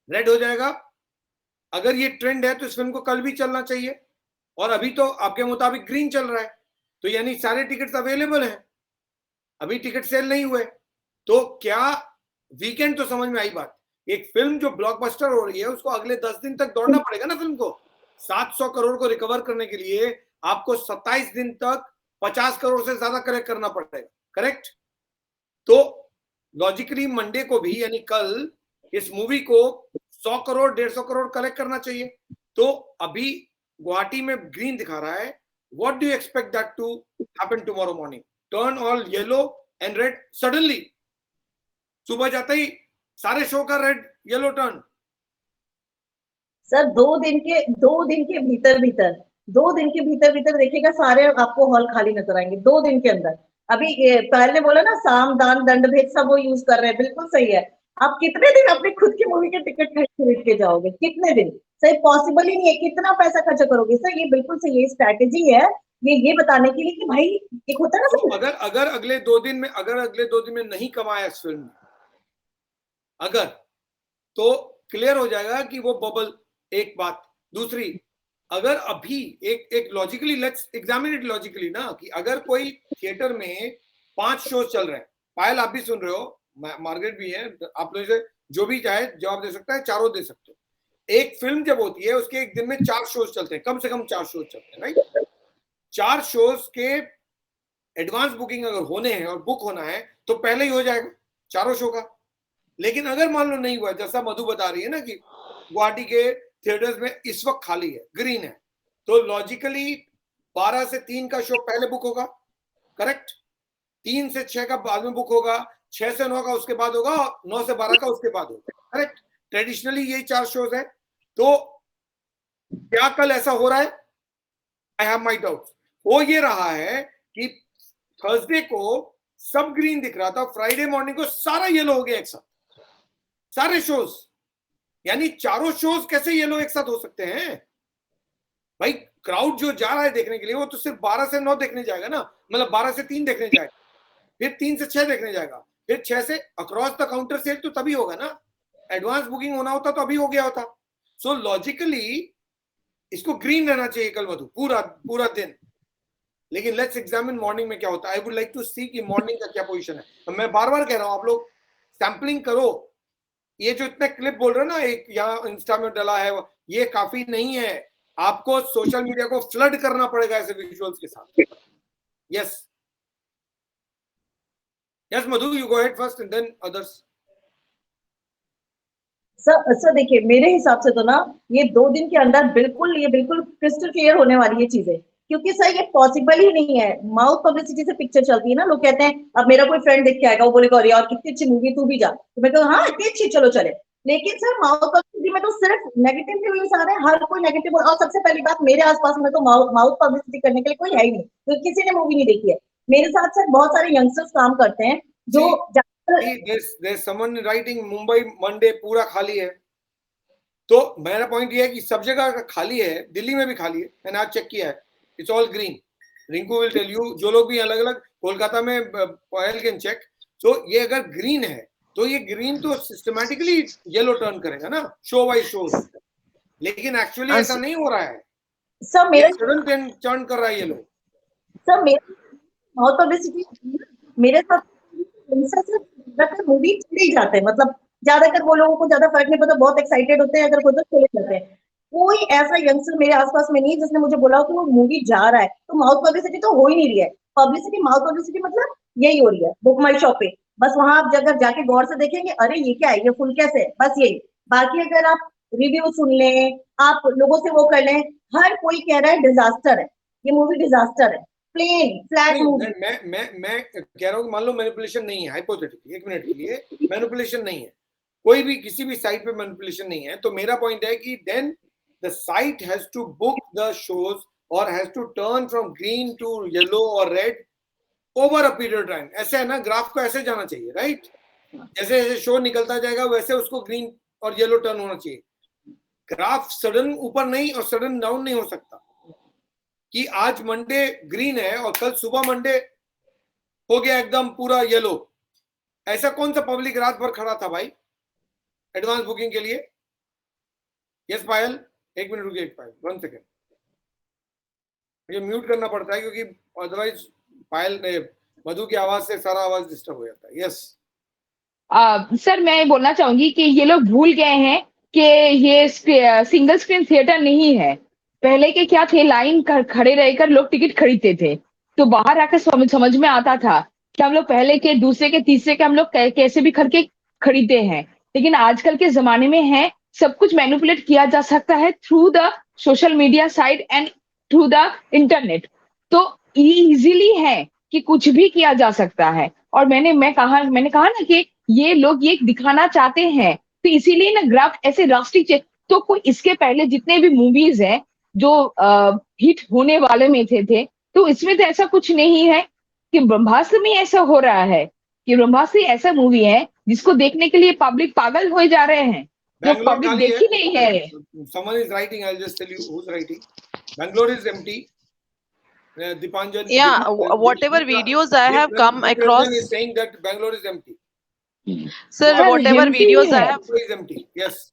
रेड हो जाएगा? अगर ये ट्रेंड है तो इस फिल्म को कल भी चलना चाहिए, और अभी तो आपके मुताबिक ग्रीन चल रहा है, तो यानी सारे टिकट्स अवेलेबल हैं, अभी टिकट सेल नहीं हुए। तो क्या वीकेंड तो समझ में आई बात, एक फिल्म जो ब्लॉकबस्टर हो रही है उसको अगले 10 दिन तक दौड़ना पड़ेगा ना। फिल्म को 700 करोड़ को रिकवर करने के लिए आपको 27 दिन तक 50 करोड़ से ज्यादा कलेक्ट करना पड़ेगा, करेक्ट? तो लॉजिकली मंडे को भी, यानी कल, इस मूवी को 100 करोड़ 150 करोड़ कलेक्ट करना चाहिए। तो अभी गुवाहाटी में ग्रीन दिखा रहा है, what do you expect that to happen tomorrow morning? Turn all yellow and red suddenly, सुबह जाते ही सारे शो का रेड येलो टर्न। सर 2 दिन के भीतर देखिएगा सारे आपको हॉल खाली नजर आएंगे 2 दिन के अंदर। अभी पहले ने बोला ना साम दान दंड भेद सब वो यूज कर रहे हैं, बिल्कुल सही है। आप कितने दिन अपने खुद की मूवी के टिकट खरीद के जाओगे? कितने दिन? सर पॉसिबल ही नहीं है। कितना पैसा खर्च करोगे? सर ये बिल्कुल सही है, स्ट्रैटेजी है ये बताने के लिए कि भाई एक होता है ना तो अगर अगले 2 दिन में नहीं कमाया इस फिल्म में, अगर, तो क्लियर हो जाएगा कि वो बबल। एक बात। दूसरी, अगर अभी एक logically, let's examine it logically ना, कि अगर कोई थिएटर में 5 शो चल रहे हैं, पायल आप भी सुन रहे हो, मार्गरेट भी है, आप लोगों से जो भी चाहे जवाब दे सकता है, चारों दे सकते हो। एक फिल्म जब होती है उसके एक दिन में 4 शोज चलते हैं, कम से कम 4 शोज चलते हैं, राइट? 4 शोज के एडवांस बुकिंग अगर होने हैं और बुक होना है तो पहले ही हो जाएगा चारों शो का। लेकिन अगर मान लो नहीं हुआ, जैसा मधु बता रही है ना कि गुवाहाटी के थिएटर्स में इस वक्त खाली है, ग्रीन है, तो लॉजिकली 12 से 3 का शो पहले बुक होगा, करेक्ट? 3 से 6 का बाद में बुक होगा, 6 से 9 का उसके बाद होगा, 9 से 12 का उसके बाद होगा, करेक्ट? ट्रेडिशनली यही 4 शोज हैं। तो क्या कल ऐसा हो रहा है? I have my doubts. हो ये रहा है कि थर्सडे को सब ग्रीन दिख रहा था, फ्राइडे मॉर्निंग को सारा येलो हो गया एक साथ, सारे शोज। यानी चारों शोज कैसे येलो एक साथ हो सकते हैं भाई? क्राउड जो जा रहा है देखने के लिए वो तो सिर्फ 12 से 9 देखने जाएगा ना, मतलब 12 से 3 देखने जाएगा, फिर 3 से 6 देखने जाएगा, फिर 6 से अक्रॉस द काउंटर सेल तो तभी होगा ना। एडवांस बुकिंग होना होता तो अभी हो गया होता। सो लॉजिकली इसको ग्रीन रहना चाहिए कल मधु, पूरा दिन। लेकिन लेट्स एग्जामिन मॉर्निंग में क्या होता है। आई वुड लाइक टू सी कि मॉर्निंग का क्या पोजीशन है। मैं बार बार कह रहा हूं, आप लोग सैम्पलिंग करो। ये जो इतने क्लिप बोल रहे हो ना, एक यहाँ इंस्टा में डला है, ये काफी नहीं है। आपको सोशल मीडिया को फ्लड करना पड़ेगा ऐसे विजुअल्स के साथ। Yes yes Madhu, you go ahead first and than others. Sir देखिए मेरे हिसाब से तो ना ये 2 दिन के अंदर ये बिल्कुल क्रिस्टल क्लियर होने वाली है चीजें, क्योंकि सर ये पॉसिबल ही नहीं है। माउथ पब्लिसिटी से पिक्चर चलती है ना, लोग कहते हैं अब मेरा कोई फ्रेंड देख के आएगा, वो बोलेगा अरे यार कितनी अच्छी मूवी, तू भी जा, तो मैं कहूँ हाँ इतनी अच्छी, चलो चले। लेकिन सर माउथ पब्लिसिटी में तो सिर्फ नेगेटिव रिव्यूज आ रहे हैं, हर कोई नेगेटिव। और सबसे पहली बात, मेरे आसपास में तो माउथ पब्लिसिटी करने के लिए कोई है ही नहीं, क्योंकि किसी ने मूवी नहीं देखी है। मेरे साथ सर बहुत सारे यंगस्टर्स काम करते हैं जो there's someone writing Mumbai Monday पूरा खाली है। तो मेरा पॉइंट ये है कि सब जगह खाली है, दिल्ली में भी खाली है, मैंने आज चेक किया है, it's all green. Rinku will tell you, जो लोग भी अलग अलग, कोलकाता में पॉयल कैन चेक। तो ये अगर ग्रीन है तो ये ग्रीन तो सिस्टमैटिकली येलो टर्न करेगा ना, शो बाय शो। लेकिन एक्चुअली ऐसा नहीं हो रहा है, सर मेरा सडन टर्न कर रहा है येलो। सर माउथ पब्लिसिटी मेरे साथ मूवी चले जाते हैं, मतलब ज्यादातर वो लोगों को ज्यादा फर्क नहीं पड़ता, बहुत एक्साइटेड होते हैं, अगर कोई तो चले जाते हैं। कोई ऐसा यंगस्टर मेरे आसपास में नहीं जिसने मुझे बोला कि वो मूवी जा रहा है। तो माउथ पब्लिसिटी तो हो ही नहीं रही है। पब्लिसिटी, माउथ पब्लिसिटी मतलब यही हो रही है बुक माई शॉप पे, बस वहां आप अगर जाके गौर से देखेंगे, अरे ये क्या है, ये फुल कैसे है, बस यही। बाकी अगर आप रिव्यू सुन लें, आप लोगों से वो कर लें, हर कोई कह रहा है डिजास्टर है, ये मूवी डिजास्टर है, प्लेन फ्लैट मूवी। मैं कह रहा हूँ, मान लो मैनिपुलेशन नहीं है, हाइपोथेटिकली, 1 मिनट के लिए मैनिपुलेशन नहीं है, कोई भी किसी भी साइट पे मैनिपुलेशन नहीं है, तो मेरा पॉइंट है कि then the site has to book the shows और has to turn from green to yellow और red over a period of time. ऐसे है ना, ग्राफ को ऐसे जाना चाहिए, राइट? जैसे जैसे शो निकलता जाएगा वैसे उसको ग्रीन और येलो टर्न होना चाहिए। ग्राफ सडन ऊपर नहीं और सडन डाउन नहीं हो सकता। कि आज मंडे ग्रीन है और कल सुबह मंडे हो गया एकदम पूरा येलो? ऐसा कौन सा पब्लिक रात भर खड़ा था भाई एडवांस बुकिंग के लिए? यस पायल, एक मिनट रुकिए पायल, 1 सेकेंड, मुझे म्यूट करना पड़ता है क्योंकि अदरवाइज पायल ने मधु की आवाज से सारा आवाज डिस्टर्ब हो जाता है। यस सर मैं बोलना चाहूंगी कि ये लोग भूल गए हैं कि ये सिंगल स्क्रीन थिएटर नहीं है। पहले के क्या थे, लाइन खड़े रहकर लोग टिकट खरीदते थे, तो बाहर आकर समझ में आता था कि हम लोग पहले के, दूसरे के, तीसरे के हम लोग कैसे भी करके खरीदते हैं। लेकिन आजकल के जमाने में है सब कुछ मैनिपुलेट किया जा सकता है through the social media site and through the internet. तो इजीली है कि कुछ भी किया जा सकता है। और मैंने कहा ना कि ये लोग ये दिखाना चाहते हैं, तो इसीलिए ना ग्राफ ऐसे रास्टिक तो कोई इसके पहले जितने भी मूवीज हैं जो हिट होने वाले में थे, तो इसमें तो ऐसा कुछ नहीं है कि ब्रह्मास्त्र में ऐसा हो रहा है कि ब्रह्मास्त्र ऐसा मूवी है जिसको देखने के लिए पब्लिक पागल हो जा रहे हैं, जो पब्लिक देख ही नहीं है। Someone is writing, I'll just tell you who's writing. Bangalore is empty. Dipanjan, Yeah, whatever videos I have come across, is saying that Bangalore is empty. sir, whatever videos I have, Bangalore is empty. Yes.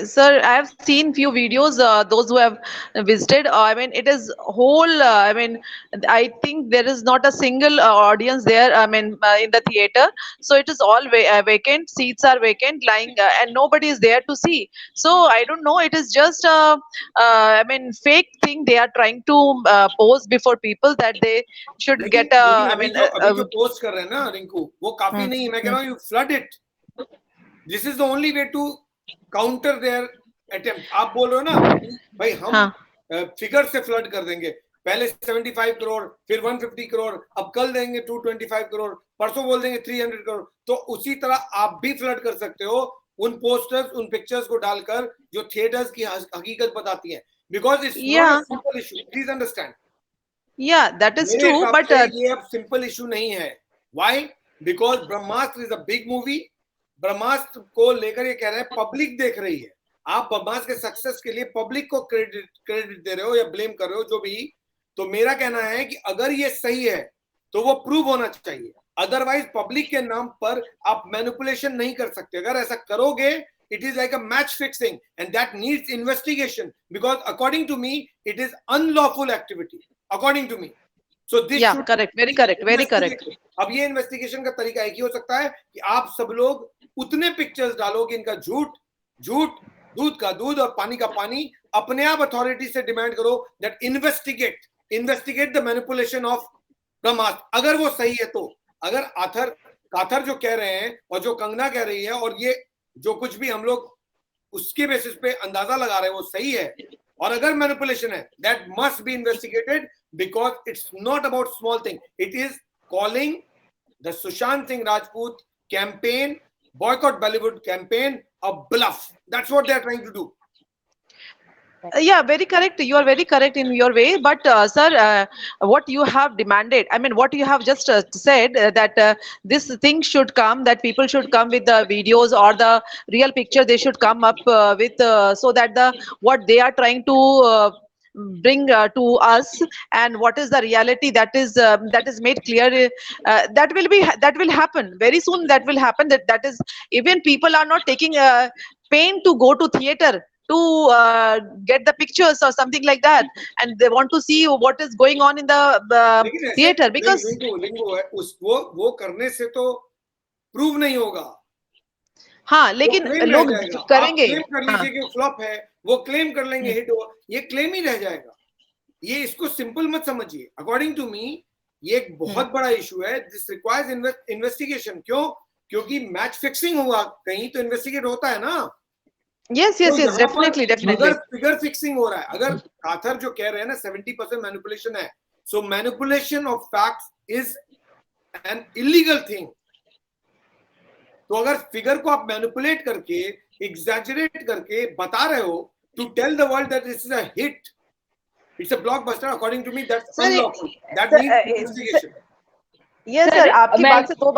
sir, I have seen few videos. Those who have visited, I mean, it is whole. I mean, I think there is not a single audience there. I mean, in the theater, so it is all vacant. Seats are vacant, lying, and nobody is there to see. So I don't know. It is just I mean, fake thing they are trying to pose before people that they should get a. I mean, अभी जो post कर रहे हैं ना रिंकू, वो काफी नहीं है। मैं कह रहा हूँ you flood it. This is the only way to counter their attempt. आप बोल रहे हो ना भाई हम फिगर से फ्लड कर देंगे, पहले 75 करोड़, फिर 150 करोड़, अब कल देंगे 225 करोड़, परसों बोल देंगे 300 करोड़। तो उसी तरह आप भी फ्लड कर सकते हो उन पोस्टर्स, उन पिक्चर्स को डालकर जो थिएटर्स की हकीकत बताती हैं, because it's not a simple issue, please understand. Yeah that is true, but ये अब सिंपल इशू नहीं है। Why? Because Brahmastra is a big movie. Brahmastra को लेकर ये कह रहे हैं पब्लिक देख रही है। आप ब्रह्मास्त्र के सक्सेस के लिए पब्लिक को क्रेडिट दे रहे हो या ब्लेम कर रहे हो, जो भी। तो मेरा कहना है कि अगर ये सही है तो वो प्रूव होना चाहिए, अदरवाइज पब्लिक के नाम पर आप मैनिपुलेशन नहीं कर सकते। अगर ऐसा करोगे it is like a match fixing and that needs investigation, because according to me it is unlawful activity according to me. So this yeah, correct, very correct, very correct. अब ये इन्वेस्टिगेशन का तरीका एक ही हो सकता है कि आप सब लोग उतने पिक्चर्स डालो कि इनका झूठ झूठ, दूध का दूध और पानी का पानी। अपने आप अथॉरिटी से डिमांड करो that investigate the manipulation of Brahmastra. अगर वो सही है तो, अगर काथर जो कह रहे हैं और जो कंगना कह रही है और ये जो कुछ भी हम लोग उसके बेसिस पे अंदाजा लगा रहे हैं वो सही है, और अगर मैनिपुलेशन है, that must be investigated, because it's not about small thing. It is calling the Sushant Singh Rajput campaign, boycott Bollywood campaign, a bluff. That's what they are trying to do. Yeah, very correct. You are very correct in your way. But sir, what you have demanded, I mean, what you have just said, that this thing should come, that people should come with the videos or the real picture, they should come up with, so that what they are trying to bring to us and what is the reality that is made clear, that will happen very soon. That will happen. That is, even people are not taking pain to go to theater to get the pictures or something like that, and they want to see what is going on in the theater, because वो करने से तो prove नहीं होगा। हाँ, लेकिन लोग करेंगे। क्लेम कर लीजिए कि फ्लॉप है, वो क्लेम कर लेंगे हिट हो, ये क्लेम ही रह जाएगा। ये इसको सिंपल मत समझिए। अकॉर्डिंग टू मी ये एक बहुत बड़ा इशू है। This requires investigation. क्यों? क्योंकि मैच फिक्सिंग हुआ कहीं तो इन्वेस्टिगेट होता है ना। Yes, definitely. अगर फिगर फिक्सिंग हो रहा है, अगर काथर जो कह रहे हैं ना 70% मैनिपुलेशन है, so manipulation of facts is an illegal thing. तो अगर फिगर को आप मैनिपुलेट करके, एग्जैजरेट करके बता रहे हो to tell the world that this is a hit, it's a blockbuster, according to me that's unlawful, that needs investigation. Yes sir, आपकी बात से दो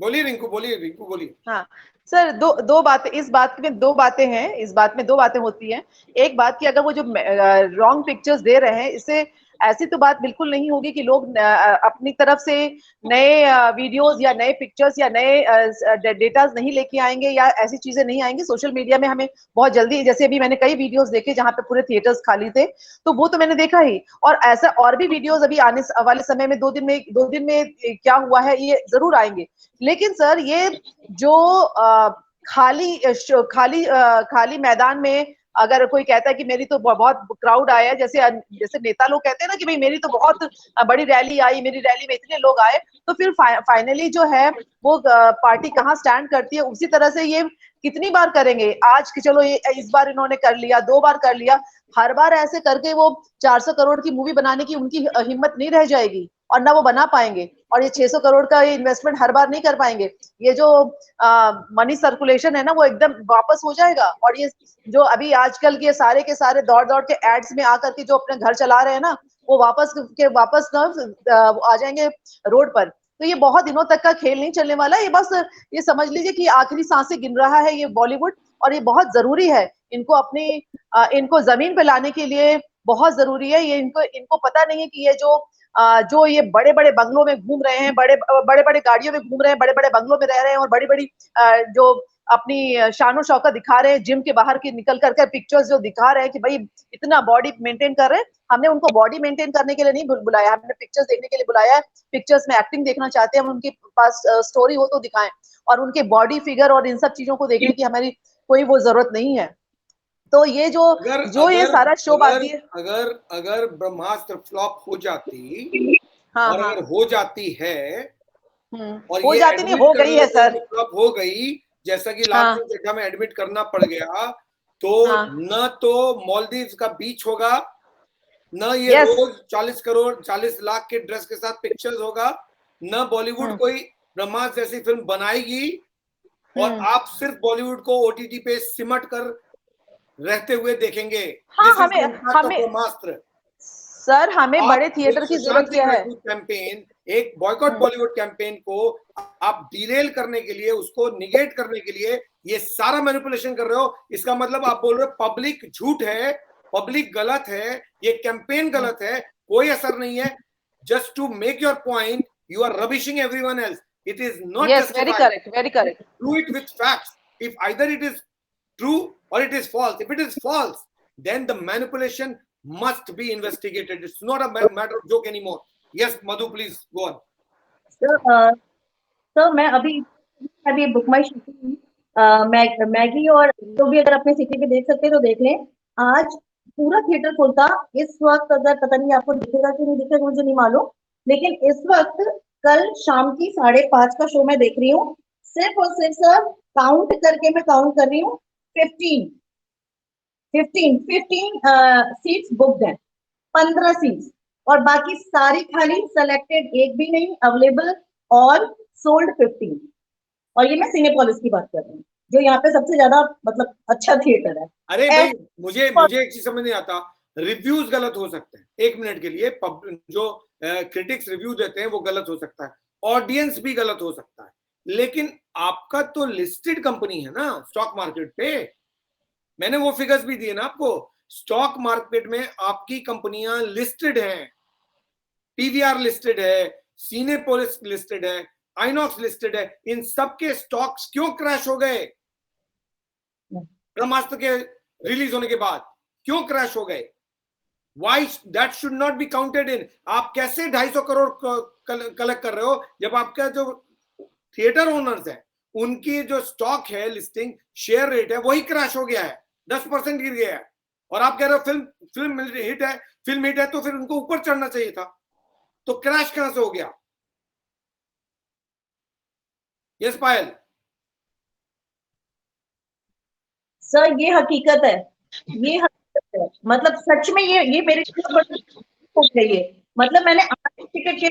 बोलिए रिंकू, बोलिए। हाँ सर, दो बातें, इस बात में दो बातें हैं, इस बात में दो बातें होती हैं। एक बात कि अगर वो जो रॉन्ग पिक्चर्स दे रहे हैं, इससे ऐसी तो बात बिल्कुल नहीं होगी कि लोग अपनी तरफ से नए वीडियोस या नए पिक्चर्स या नए डेटास नहीं लेके आएंगे या ऐसी चीजें नहीं आएंगी। सोशल मीडिया में हमें बहुत जल्दी, जैसे अभी मैंने कई वीडियोस देखे जहां पे पूरे थिएटर्स खाली थे, तो वो तो मैंने देखा ही, और ऐसा और भी वीडियोस अभी आने वाले समय में 2 दिन में क्या हुआ है ये जरूर आएंगे। लेकिन सर, ये जो खाली मैदान में अगर कोई कहता है कि मेरी तो बहुत क्राउड आया है, जैसे नेता लोग कहते हैं ना कि भाई मेरी तो बहुत बड़ी रैली आई, मेरी रैली में इतने लोग आए, तो फिर फाइनली जो है वो पार्टी कहाँ स्टैंड करती है, उसी तरह से ये कितनी बार करेंगे। आज कि चलो ये इस बार इन्होंने कर लिया, 2 बार कर लिया, हर बार ऐसे करके वो 400 करोड़ की मूवी बनाने की उनकी हिम्मत नहीं रह जाएगी, और ना वो बना पाएंगे, और ये 600 करोड़ का ये इन्वेस्टमेंट हर बार नहीं कर पाएंगे। ये जो मनी सर्कुलेशन है ना, वो एकदम वापस हो जाएगा। और ये जो अभी आजकल के सारे दौड़ दौड़ के एड्स में आकर के जो अपने घर चला रहे हैं ना, वो वापस ना आ जाएंगे रोड पर। तो ये बहुत दिनों तक का खेल नहीं चलने वाला। ये बस ये समझ लीजिए कि आखिरी सांसें गिन रहा है ये बॉलीवुड, और ये बहुत जरूरी है इनको अपनी इनको जमीन पे लाने के लिए बहुत जरूरी है। ये इनको पता नहीं है कि ये जो ये बड़े बड़े बंगलों में घूम रहे हैं, बड़े बड़े गाड़ियों में घूम रहे हैं, बड़े बड़े बंगलों में रह रहे हैं, और बड़ी बड़ी जो अपनी शानो शौकत दिखा रहे हैं, जिम के बाहर की निकल कर पिक्चर्स जो दिखा रहे हैं कि भाई इतना बॉडी मेंटेन कर रहे हैं। हमने उनको बॉडी मेंटेन करने के लिए नहीं बुलाया, हमने पिक्चर्स देखने के लिए बुलाया है। पिक्चर्स में एक्टिंग देखना चाहते हैं, हम उनके पास स्टोरी हो तो दिखाएं, और उनके बॉडी फिगर और इन सब चीजों को देखने की हमारी कोई वो जरूरत नहीं है। तो ये ये सारा शो बाकी है। अगर ब्रह्मास्त्र फ्लॉप हो जाती, हाँ, और अगर हो जाती है, और हो ये जाती नहीं, हो गई है सर, फ्लॉप हो गई, जैसा कि लाल सिंह चड्ढा में एडमिट करना पड़ गया, तो न तो मालदीव्स का बीच होगा, न ये रोज 40 करोड़ 40 लाख के ड्रेस के साथ पिक्चर्स होगा, न बॉलीवुड कोई ब्रह्मास्त्र जैसी फिल्म बनाएगी, और आप सिर्फ बॉलीवुड को ओटीटी पे सिमट कर रहते हुए देखेंगे। ब्रह्मास्त्र सर, हमें बड़े थिएटर की जरूरत क्या है? कैंपेन, एक बॉयकॉट बॉलीवुड कैंपेन को आप डिरेल करने के लिए, उसको निगेट करने के लिए ये सारा मैनिपुलेशन कर रहे हो। इसका मतलब आप बोल रहे हो पब्लिक झूठ है, पब्लिक गलत है, ये कैंपेन गलत है, कोई असर नहीं है। Just to make your point, you are rubbishing everyone else. It is not justified. Very correct. Do it with facts. If either it is true or it is false. If it is false, then the manipulation must be investigated. It's not a matter of joke anymore. Yes, Madhu, please go on. Sir, मैं अभी book माई Maggi और तो भी अगर अपने city पे देख सकते हैं तो देख लें। आज पूरा थिएटर फुल था। इस वक्त अगर पता नहीं आपको दिखेगा कि नहीं दिखेगा मुझे नहीं मालूम, लेकिन इस वक्त कल शाम की 5:30 का शो मैं देख रही हूँ। सिर्फ और सिर्फ सर काउंट कर रही हूँ 15 सीट्स बुक्ड है, 15 सीट्स, और बाकी सारी खाली, सेलेक्टेड एक भी नहीं अवेलेबल, और सोल्ड 15। और ये मैं सिनेपोलिस की बात कर रही हूँ, जो यहाँ पे सबसे ज्यादा मतलब अच्छा थिएटर है। अरे भाई, मुझे एक चीज समझ नहीं आता, रिव्यूज गलत हो सकते हैं, 1 मिनट के लिए जो क्रिटिक्स रिव्यू देते हैं वो गलत हो सकता है, ऑडियंस भी गलत हो सकता है, लेकिन आपका तो लिस्टेड कंपनी है ना स्टॉक मार्केट पे। मैंने वो फिगर्स भी दिए ना आपको, स्टॉक मार्केट में आपकी कंपनियां लिस्टेड हैं, पीवीआर लिस्टेड है, सिनेपोलिस लिस्टेड है, आइनॉक्स लिस्टेड है। इन सबके स्टॉक्स क्यों क्रैश हो गए? ब्रह्मास्त्र के रिलीज होने के बाद क्यों क्रैश हो गए? Why that should not be counted in? आप कैसे 250 करोड़ कलेक्ट कर रहे हो जब आपका जो थिएटर ओनर्स है उनकी जो स्टॉक है, लिस्टिंग शेयर रेट है, वही क्रैश हो गया है, 10% गिर गया है, और आप कह रहे हो फिल्म हिट है तो फिर उनको ऊपर चढ़ना चाहिए था, तो क्रैश कहां से हो गया? यस पायल सर, ये हकीकत है, मतलब सच में ये मेरे हो गई है। मतलब मैंने 8 टिकट के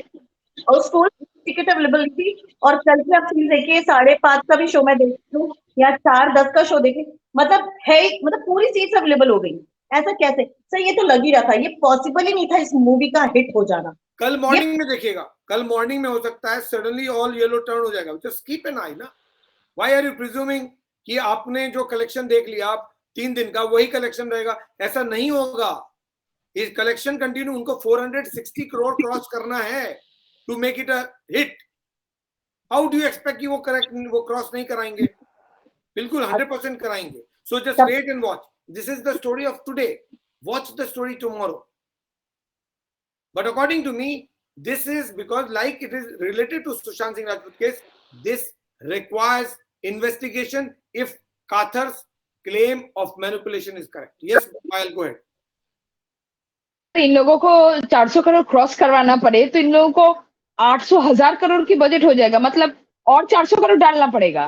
और स्कूल टिकट अवेलेबल थी, और कल भी आप चीज देखिए 5:30 का भी शो मैं देखती हूँ, या 4:10 का शो देखे, मतलब पूरी सीट्स अवेलेबल हो गई। ऐसा कैसे सर? ये तो लग ही रहा था, ये पॉसिबल ही नहीं था इस मूवी का हिट हो जाना। कल मॉर्निंग में देखिएगा, कल मॉर्निंग में हो सकता है सडनली ऑल येलो टर्न हो जाएगा। जस्ट कीप एन आई ना, व्हाई आर यू प्रिज्यूमिंग कि आपने जो कलेक्शन देख लिया आप 3 दिन का वही कलेक्शन रहेगा, ऐसा नहीं होगा। इस कलेक्शन कंटिन्यू, उनको 460 करोड़ क्रॉस करना है to make it a hit. How do you expect कि वो क्रॉस नहीं कराएंगे? बिल्कुल 100% कराएंगे। So just wait and watch, this is the story of today, watch the story tomorrow. But according to me, this is because like it is related to Sushant Singh Rajput case, this requires investigation if Kathar's claim of manipulation is correct. Yes, I'll go ahead. इन लोगों को 400 crore cross करवाना पड़े तो इन लोगों को 800,000 करोड़ की budget हो जाएगा, मतलब और 400 करोड़ डालना पड़ेगा,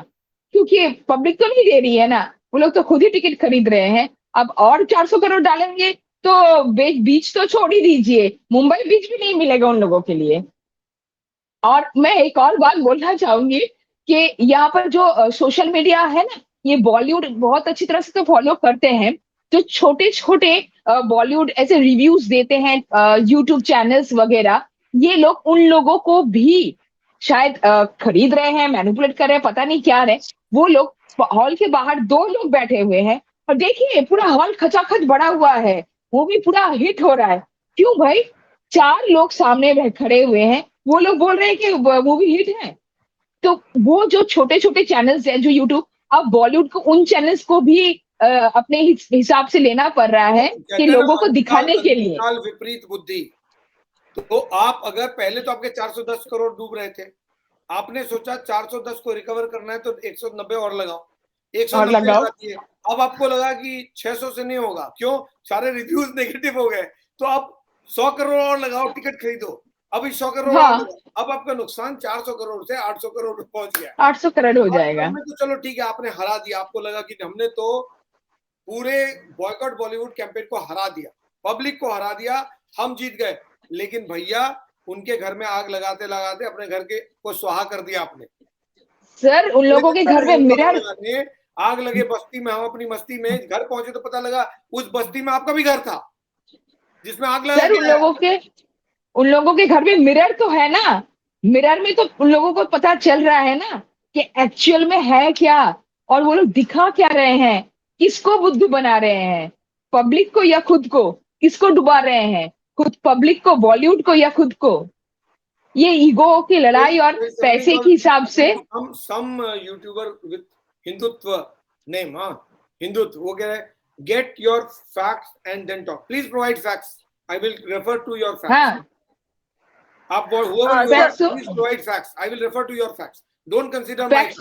क्योंकि पब्लिक तो नहीं दे रही है ना, वो लोग तो खुद ही टिकट खरीद रहे हैं। अब और 400 करोड़ डालेंगे तो बीच तो छोड़ ही दीजिए, मुंबई बीच भी नहीं मिलेगा उन लोगों के लिए। और मैं एक और बात बोलना चाहूंगी कि यहाँ पर जो सोशल मीडिया है ना, ये बॉलीवुड बहुत अच्छी तरह से तो फॉलो करते हैं, जो छोटे छोटे बॉलीवुड ऐसे रिव्यूज देते हैं यूट्यूब चैनल्स वगैरह, ये लोग उन लोगों को भी शायद खरीद रहे हैं, मैनिपुलेट कर रहे हैं, पता नहीं क्या रहे। वो लोग हॉल के बाहर 2 लोग बैठे हुए हैं और देखिए पूरा हॉल खचाखच बड़ा हुआ है, वो भी पूरा हिट हो रहा है। क्यों भाई? 4 लोग सामने खड़े हुए हैं, वो लोग बोल रहे हैं कि मूवी हिट है। तो वो जो छोटे छोटे चैनल्स हैं जो यूट्यूब, अब बॉलीवुड को उन चैनल्स को भी अपने हिसाब से लेना पड़ रहा है कि लोगों को दिखाने के लिए। विपरीत बुद्धि। तो आप अगर पहले तो आपके 410 करोड़ डूब रहे थे, आपने सोचा 410 को रिकवर करना है तो 190 और लगाओ, 190 लगा दिए। अब आपको लगा कि 600 से नहीं होगा, क्यों? सारे रिव्यूज नेगेटिव हो गए, तो आप 100 करोड़ और लगाओ, टिकट खरीदो। अभी 100 करोड़ अब आपका नुकसान 400 करोड़ से 800 करोड़ में पहुंच गया। 800 करोड़ हो जाएगा। तो चलो ठीक है, आपने हरा दिया, आपको लगा कि हमने तो पूरे बॉयकॉट बॉलीवुड कैंपेन को हरा दिया, पब्लिक को हरा दिया, हम जीत गए। लेकिन भैया उनके घर में आग लगाते लगाते अपने घर के को सुहा कर दिया आपने। सर उन लोगों के घर में मिरर आग लगे बस्ती में, हम अपनी मस्ती में घर पहुंचे तो पता लगा उस बस्ती में आपका भी घर था जिसमें आग लगा। सर उन लोगों के घर में मिरर तो है ना, मिरर में तो उन लोगों को पता चल रहा है ना कि एक्चुअल में है क्या, और वो लोग दिखा क्या रहे हैं, किसको बुद्धू बना रहे हैं, पब्लिक को या खुद को? किसको डुबा रहे हैं, खुद पब्लिक को, बॉलीवुड को या खुद को? ये ईगो की लड़ाई और पैसे के हिसाब से। हम some YouTuber with Hindutva name, Hindutva, वो कह रहे हैं get your facts and then talk, please provide facts, I will refer to your facts. आप please provide facts, I will refer to your facts, don't consider my facts.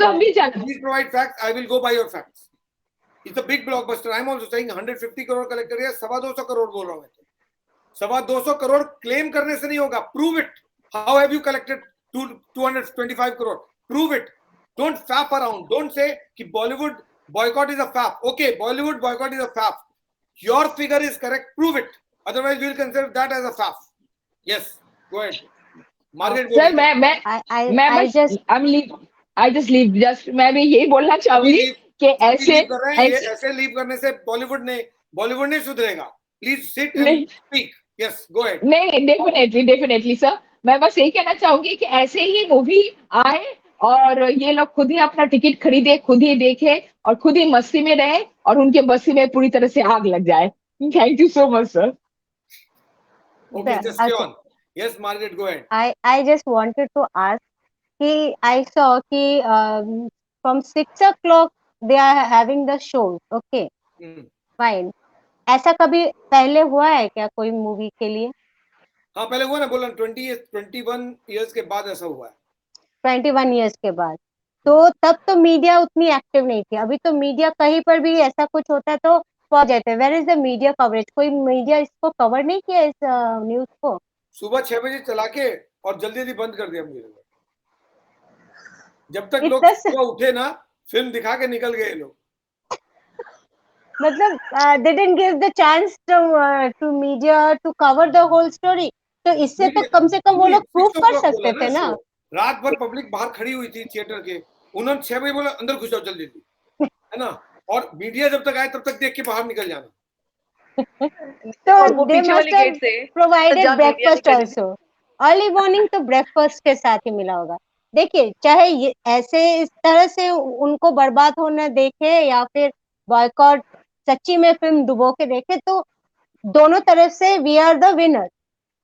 Please provide facts, I will go by your facts. It's a big blockbuster. I'm also saying 150 crore collect करिए, 225 करोड़ बोल रहा हूं मैं तो। 225 crore claim करने से नहीं होगा, prove it. How have you collected 225 crore? Prove it. Don't faff around. Don't say कि Bollywood boycott is a faff. Okay, Bollywood boycott is a faff. Your figure is correct. Prove it. Otherwise, we will consider that as a faff. Yes, go ahead. Margaret, sir मैं भी यही बोलना चाहूंगी कि ऐसे leave करने से बॉलीवुड ने सुधरेगा। Please sit and speak. Yes, go ahead. नहीं, डेफिनेटली सर, मैं बस यही कहना चाहूंगी कि ऐसे ही मूवी आए और ये लोग खुद ही अपना टिकट खरीदे, खुद ही देखे और खुद ही मस्ती में रहे और उनके बस्ती में पूरी तरह से आग लग जाए। Thank you so much sir. Okay, just stay on. Yes, Margaret, go ahead. I just wanted to ask कि I saw कि from 6 o'clock they are having the show. Okay, fine. ऐसा कभी पहले हुआ है क्या कोई मूवी के लिए? हाँ, पहले हुआ ना, बोला 21 years के बाद ऐसा हुआ है। 21 years के बाद। तो तब तो मीडिया उतनी एक्टिव नहीं थी, अभी तो मीडिया कहीं पर भी ऐसा कुछ होता है तो पहुंच जाते हैं। Where is the media coverage? कोई मीडिया इसको कवर नहीं किया इस न्यूज को? सुबह 6 बजे चला के और जल्दी बंद कर दिया मीडिया। जब तक लोग सुबह उठे ना, फिल्म दिखा के निकल गए लोग। मतलब they didn't give the chance to media to cover the whole story. तो इससे तो कम से कम वो लोग प्रूव कर सकते थे ना। रात भर पब्लिक बाहर खड़ी हुई थी थिएटर के, उन्होंने 6 बजे बोला अंदर घुस जाओ जल्दी, है ना, और मीडिया जब तक आए तब तक देख के बाहर निकल जाना। तो they must have provided breakfast also. Early morning तो ब्रेकफास्ट के साथ ही मिला होगा। देखिए, चाहे ये ऐसे इस तरह से उनको बर्बाद होने देखे या फिर बॉयकॉट, सच्ची में फिल्म डुबो के देखे, तो दोनों तरफ से वी आर द विनर।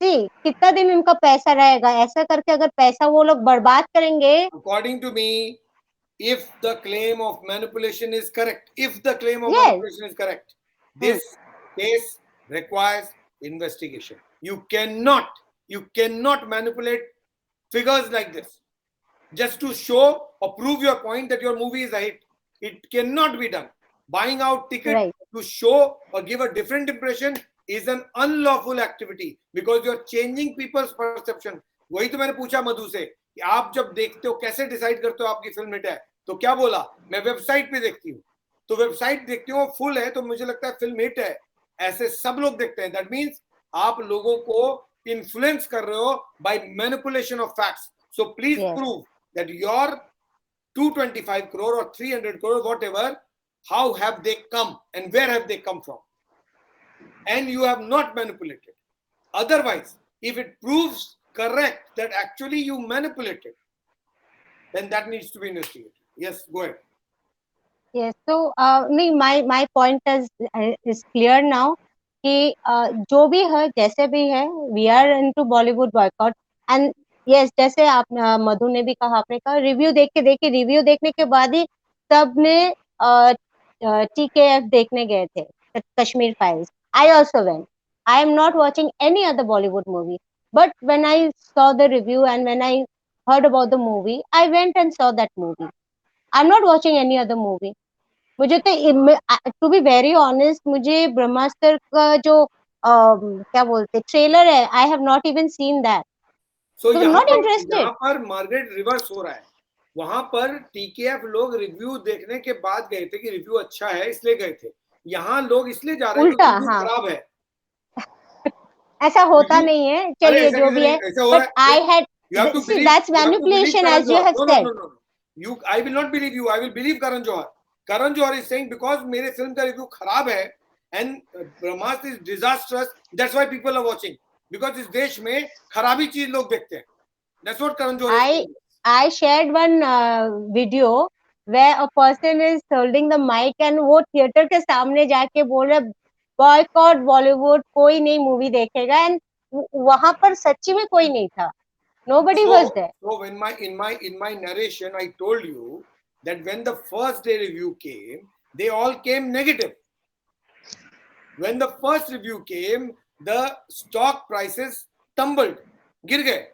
सी, कितना दिन उनका पैसा रहेगा, ऐसा करके अगर पैसा वो लोग बर्बाद करेंगे। According to me, if the claim of manipulation is correct, Yes. this case requires investigation. You cannot manipulate figures like this just to show or prove your point that your movie is a hit. It cannot be done. Buying out tickets Right. to show or give a different impression is an unlawful activity because you're changing people's perception. वही तो मैंने पूछा मधु से कि आप जब देखते हो कैसे डिसाइड करते हो आपकी फिल्म हिट है, तो क्या बोला, मैं वेबसाइट पे देखती हूँ, तो वेबसाइट देखती हूँ फुल है तो मुझे लगता है फिल्म हिट है, ऐसे सब लोग देखते हैं। दैट मीन्स आप लोगों को इन्फ्लुएंस कर रहे हो by manipulation of facts. So please Yes. Prove that your 225 crore or 300 crore, whatever, how have they come and where have they come from? And you have not manipulated. Otherwise, if it proves correct that actually you manipulated, then that needs to be investigated. Yes, go ahead. Yes, so नहीं, my point is clear now कि जो भी है जैसे भी है, we are into Bollywood boycott and yes, जैसे आप मधु ने भी कहा, आपने कहा रिव्यू रिव्यू देखने के बाद ही सबने TKF देखने गए थे, Kashmir files. I also went. I am not watching any other Bollywood movie, but when I saw the review and when I heard about the movie, I went and saw that movie. I'm not watching any other movie. मुझे तो to be very honest, मुझे ब्रह्मास्त्र का जो क्या बोलते trailer है, I have not even seen that, So so not interested. यहाँ पर मार्केट रिवर्स हो रहा है। वहां पर टीकेएफ लोग रिव्यू देखने के बाद गए थे कि रिव्यू अच्छा है इसलिए गए थे, यहाँ लोग इसलिए जा रहे हैं उल्टा, क्योंकि हाँ, खराब है। ऐसा होता Review- नहीं है, अरे चलिए ऐसा जो कैसे भी नहीं, है, ऐसा हो रहा बट है। I had You have to see believe, that's you have to believe manipulation Karan as you Johar. have said. No. I will not believe you. I will believe Karan Johar. Karan Johar is saying because मेरे film का review खराब है and Brahmastra is disastrous. That's why people are watching. Because इस देश में खराबी चीज लोग देखते हैं. That's what Karan Johar is saying. I shared one video where a person is holding the mic and वो थिएटर के सामने जाके बोल रहे बॉयकॉट बॉलीवुड, कोई नहीं मूवी देखेगा, एंड वहां पर सच्ची में कोई नहीं था, nobody was there. So in my narration, I told you that when the first day review came, they all came negative. When the first review came, the stock prices tumbled, गिर गए।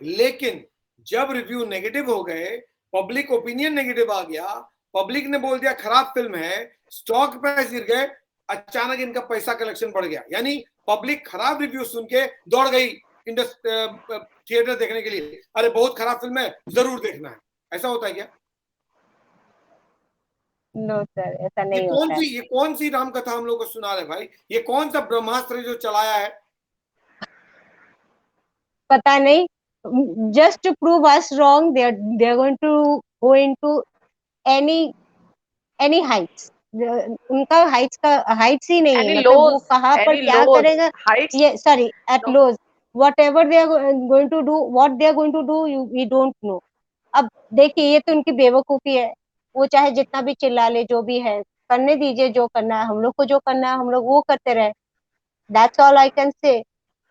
लेकिन जब रिव्यू नेगेटिव हो गए, public opinion negative आ गया, public ने बोल दिया खराब फिल्म है, स्टॉक प्राइस गिर गए, अचानक इनका पैसा कलेक्शन बढ़ गया। यानी पब्लिक खराब रिव्यू सुन के दौड़ गई थिएटर देखने के लिए, अरे बहुत खराब फिल्म है, जरूर देखना है। ऐसा होता है क्या? नो सर, ऐसा नहीं होता है। ये कौन सी राम कथा हम लोग को सुना रहे भाई? ये कौन सा ब्रह्मास्त्र जो चलाया है? पता नहीं, just to prove us wrong, they are going to go into any heights. उनका heights ही नहीं है, मतलब वो कहाँ पर क्या करेगा, ये sorry at lows, whatever they are going to do, what they are going to do, we don't know. अब देखिए, ये तो उनकी बेवकूफी है, वो चाहे जितना भी चिल्ला ले, जो भी है करने दीजिए, जो करना है हम लोग को, जो करना है हम लोग वो करते रहे। That's all I can say.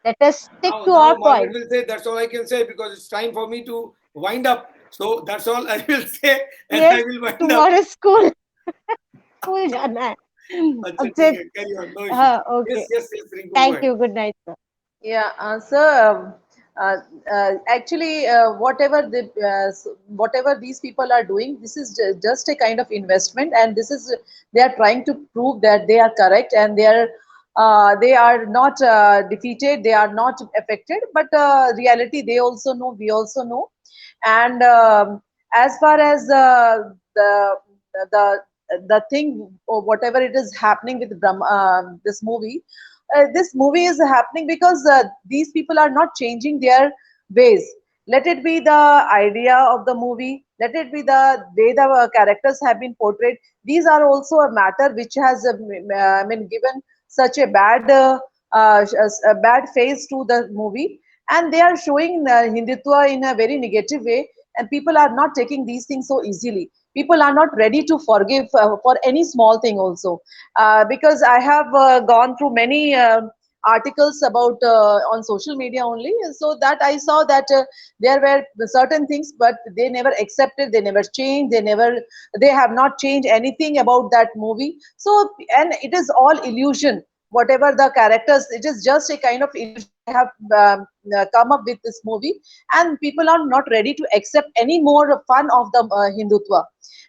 Let us stick to our point. Will say that's all I can say because it's time for me to wind up. So that's all I will say, and yes, I will wind tomorrow up. School जाना है। Carry on. No issue. Okay. Yes, Rinku, Thank you. Good night, sir. Yeah, sir. Actually, whatever these people are doing, this is just a kind of investment, and they are trying to prove that they are correct, and they are not defeated, they are not affected, but reality they also know, we also know. And as far as the thing or whatever it is happening with this movie is happening because these people are not changing their ways. Let it be the idea of the movie, let it be the way the characters have been portrayed. These are also a matter which has given such a bad face to the movie. and they are showing Hindutva in a very negative way, and people are not taking these things so easily. People are not ready to forgive for any small thing also, because I have gone through many articles about on social media only, so that I saw that there were certain things, but they never accepted, they never changed, they have not changed anything about that movie. So, and it is all illusion, whatever the characters, it is just a kind of illusion they have come up with this movie, and people are not ready to accept any more fun of the Hindutva.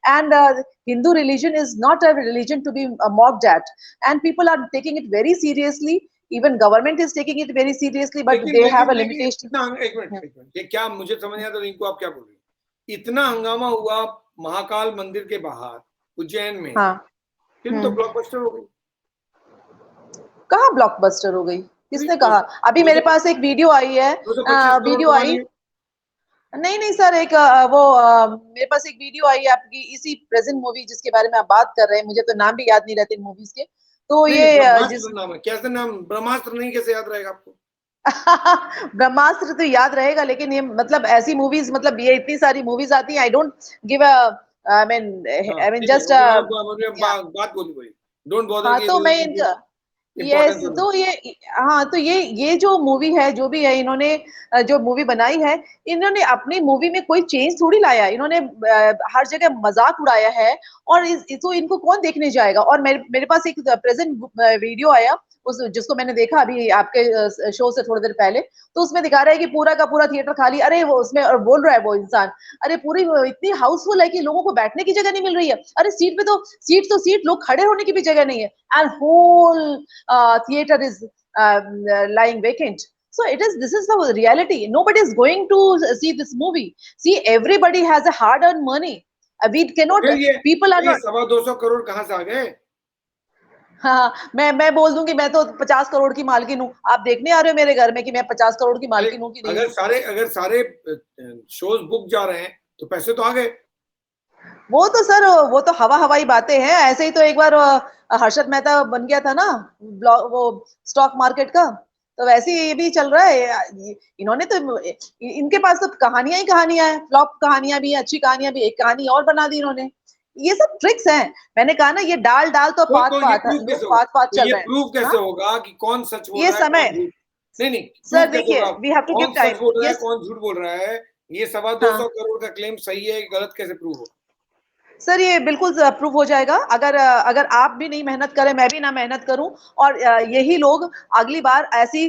And Hindu religion is not a religion to be mocked at, and people are taking it very seriously. Even government is taking it very seriously, but they have a limitation. एक minute, ये क्या मुझे समझ नहीं आता, रिंकू आप क्या बोल रही हैं? इतना हंगामा हुआ महाकाल मंदिर के बाहर उज्जैन में, हाँ, फिल्म तो ब्लॉकबस्टर हो गई। कहाँ ब्लॉकबस्टर हो गई? किसने कहा? अभी मेरे पास एक वीडियो आई है, वीडियो आई, नहीं नहीं सर, एक मेरे पास एक वीडियो आई है आपकी इसी प्रेजेंट मूवी जिसके बारे में आप बात कर रहे हैं, मुझे तो नाम भी याद नहीं रहते मूवीज के, तो ये नाम है, कैसे नाम? ब्रह्मास्त्र नहीं, कैसे याद रहेगा आपको? ब्रह्मास्त्र तो याद रहेगा, लेकिन ये मतलब ऐसी मूवीज, मतलब ये इतनी सारी मूवीज आती हैं, I don't give I mean just बात बोली, डोंट बॉदर। हाँ, तो मैं इनका यस, तो ये हाँ, तो ये जो मूवी है, जो भी है, इन्होंने जो मूवी बनाई है, इन्होंने अपनी मूवी में कोई चेंज थोड़ी लाया, इन्होंने हर जगह मजाक उड़ाया है, और तो इनको कौन देखने जाएगा? और मेरे पास एक प्रेजेंट वीडियो आया, उस जिसको मैंने देखा अभी आपके शो से थोड़ी देर पहले, तो उसमें दिखा रहा है कि पूरा का पूरा थिएटर खाली। अरे वो उसमें बोल रहा है वो इंसान, अरे पूरी इतनी हाउसफुल है कि लोगों को बैठने की जगह नहीं मिल रही है। अरे सीट लोग खड़े होने की भी जगह नहीं है, and whole theater is lying vacant. So this is the reality. Nobody is going to see this movie. See, everybody has a hard-earned money. We cannot. People are not. 250 crore कहाँ से आ गए? हाँ, मैं बोल दूंगी मैं तो 50 करोड़ की मालकिन हूँ। आप देखने आ रहे हो मेरे घर में कि मैं 50 करोड़ की मालकिन हूँ कि नहीं? अगर सारे शोज बुक जा रहे हैं तो पैसे तो आ गए। वो तो सर, वो तो हवाई बातें हैं। ऐसे ही तो एक बार हर्षद मेहता बन गया था ना वो स्टॉक मार्केट का, तो वैसे ही ये भी चल रहा है। इन्होंने तो, इनके पास तो कहानियां ही कहानियां हैं, फ्लॉप कहानियां भी, अच्छी कहानियां भी, एक कहानी और बना दी इन्होंने। ये सब ट्रिक्स हैं। मैंने कहा ना, ये डाल तो पात चल रहा है। प्रूव कैसे होगा कि कौन सच बोल रहा है? ये समय नहीं सर, देखिए, we have to give time. कौन झूठ बोल रहा है? ये 250 करोड़ का क्लेम सही है गलत कैसे प्रूव होगा? सर, ये बिल्कुल प्रूव हो जाएगा अगर आप भी नहीं मेहनत करें, मैं भी ना मेहनत करूं, और यही लोग अगली बार ऐसी,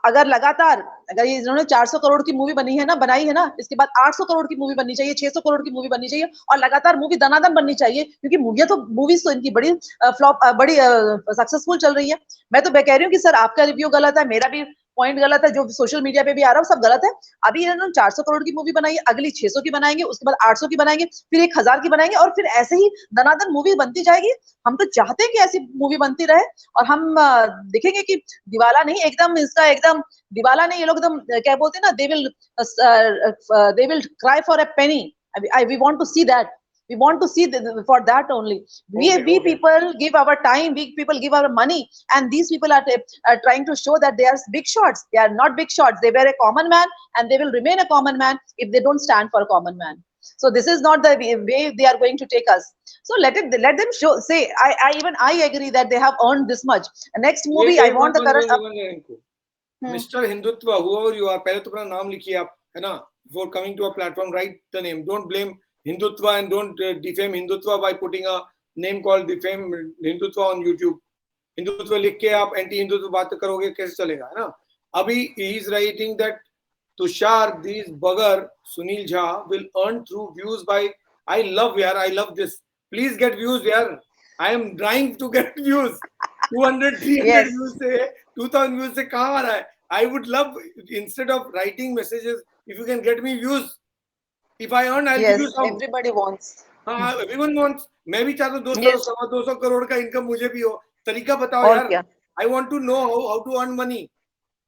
अगर लगातार, अगर ये इन्होंने 400 करोड़ की मूवी बनाई है ना, इसके बाद 800 करोड़ की मूवी बननी चाहिए, 600 करोड़ की मूवी बननी चाहिए, और लगातार मूवी दनादन बननी चाहिए, क्योंकि मूवीज तो इनकी बड़ी फ्लॉप, बड़ी सक्सेसफुल चल रही है। मैं तो कह रही हूँ कि सर, आपका रिव्यू गलत है, मेरा भी पॉइंट गलत है, जो सोशल मीडिया पे भी आ रहा है सब गलत है। अभी इन्होंने 400 करोड़ की मूवी बनाई है, अगली 600 की बनाएंगे, उसके बाद 800 की बनाएंगे, फिर 1000 की बनाएंगे, और फिर ऐसे ही दनादन मूवी बनती जाएगी। हम तो चाहते हैं कि ऐसी मूवी बनती रहे, और हम देखेंगे कि दिवाला नहीं, एकदम इसका एकदम दिवाला नहीं, ये लोग एकदम क्या बोलते हैं ना, they will cry for a penny. We want to see that. We want to see for that only. We people give our time, we people give our money, and these people are trying to show that they are big shots. They are not big shots. They were a common man, and they will remain a common man if they don't stand for a common man. So this is not the way they are going to take us. So let them show. Say, I agree that they have earned this much. Next movie, I want the current. Mr. Hindutva, whoever you are, पहले तो अपना नाम लिखिए आप, है ना? Before coming to a platform, write the name. Don't blame Hindutva and don't defame Hindutva by putting a name called defame Hindutva on YouTube. Hindutva लिख के आप एंटी हिंदुत्व बात करोगे, कैसे चलेगा, है ना? अभी he is writing that Tushar, these bugger Sunil Jha will earn through views by, I love this. Please get views yaar. I am trying to get views. 200, 300 yes. views से 2000 views से कहाँ आ रहा है? I would love, instead of writing messages, if you can get me views. If I earn, I'll give you some. Everybody wants. हाँ, everyone wants. मैं भी चाहता हूँ 200 करोड़ का इनकम मुझे भी हो. तरीका बताओ यार. I want to know how to earn money.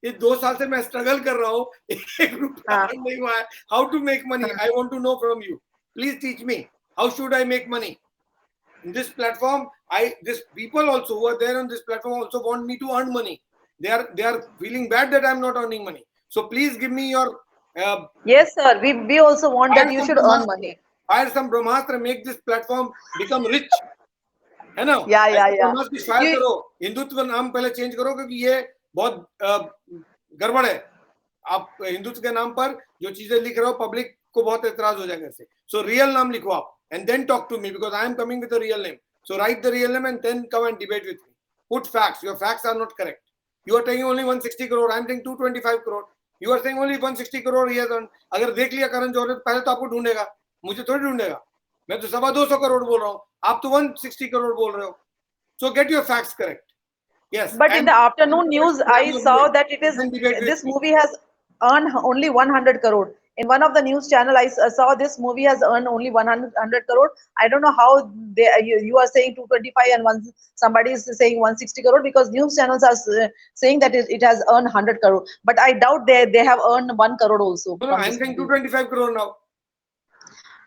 ये 2 साल से मैं स्ट्रगल कर रहा हूँ, 1 रुपया अर्न नहीं हुआ है. How to make money? I want to know from you. Please teach me. How should I make money? In this platform, this people also who are there on this platform also want me to earn money. They are feeling bad that I'm not earning money. So please give me your. Yes, sir. We also want that you should earn money. Hire some Brahmastra, make this platform become rich. है ना? Yeah. ब्रह्मास्त्र fire करो, हिंदुत्व नाम पहले change करो क्योंकि ये बहुत गड़बड़ है. आप हिंदुत्व के नाम पर जो चीजें लिख रहे हो पब्लिक को बहुत एतराज हो जाएगा इससे. So real नाम लिखो आप and then talk to me because I am coming with a real name. So write the real name and then come and debate with me. Put facts. Your facts are not correct. You are taking only 160 crore. I am taking 225 crore. You are saying only 160 crore he has earned. अगर देख लिया करण जौहर ने पहले तो आपको ढूंढेगा, मुझे थोड़ी ढूंढेगा. मैं तो 225 करोड़ बोल रहा हूँ, आप तो 160 करोड़ बोल रहे हो. So get your facts correct. Yes. But in the afternoon news, I saw that this movie has earned only 100 crore. In one of the news channel, I saw this movie has earned only 100 crore. I don't know how you are saying 225 and somebody is saying 160 crore because news channels are saying that it has earned 100 crore. But I doubt they have earned 1 crore also. No, I'm saying 225 crore now.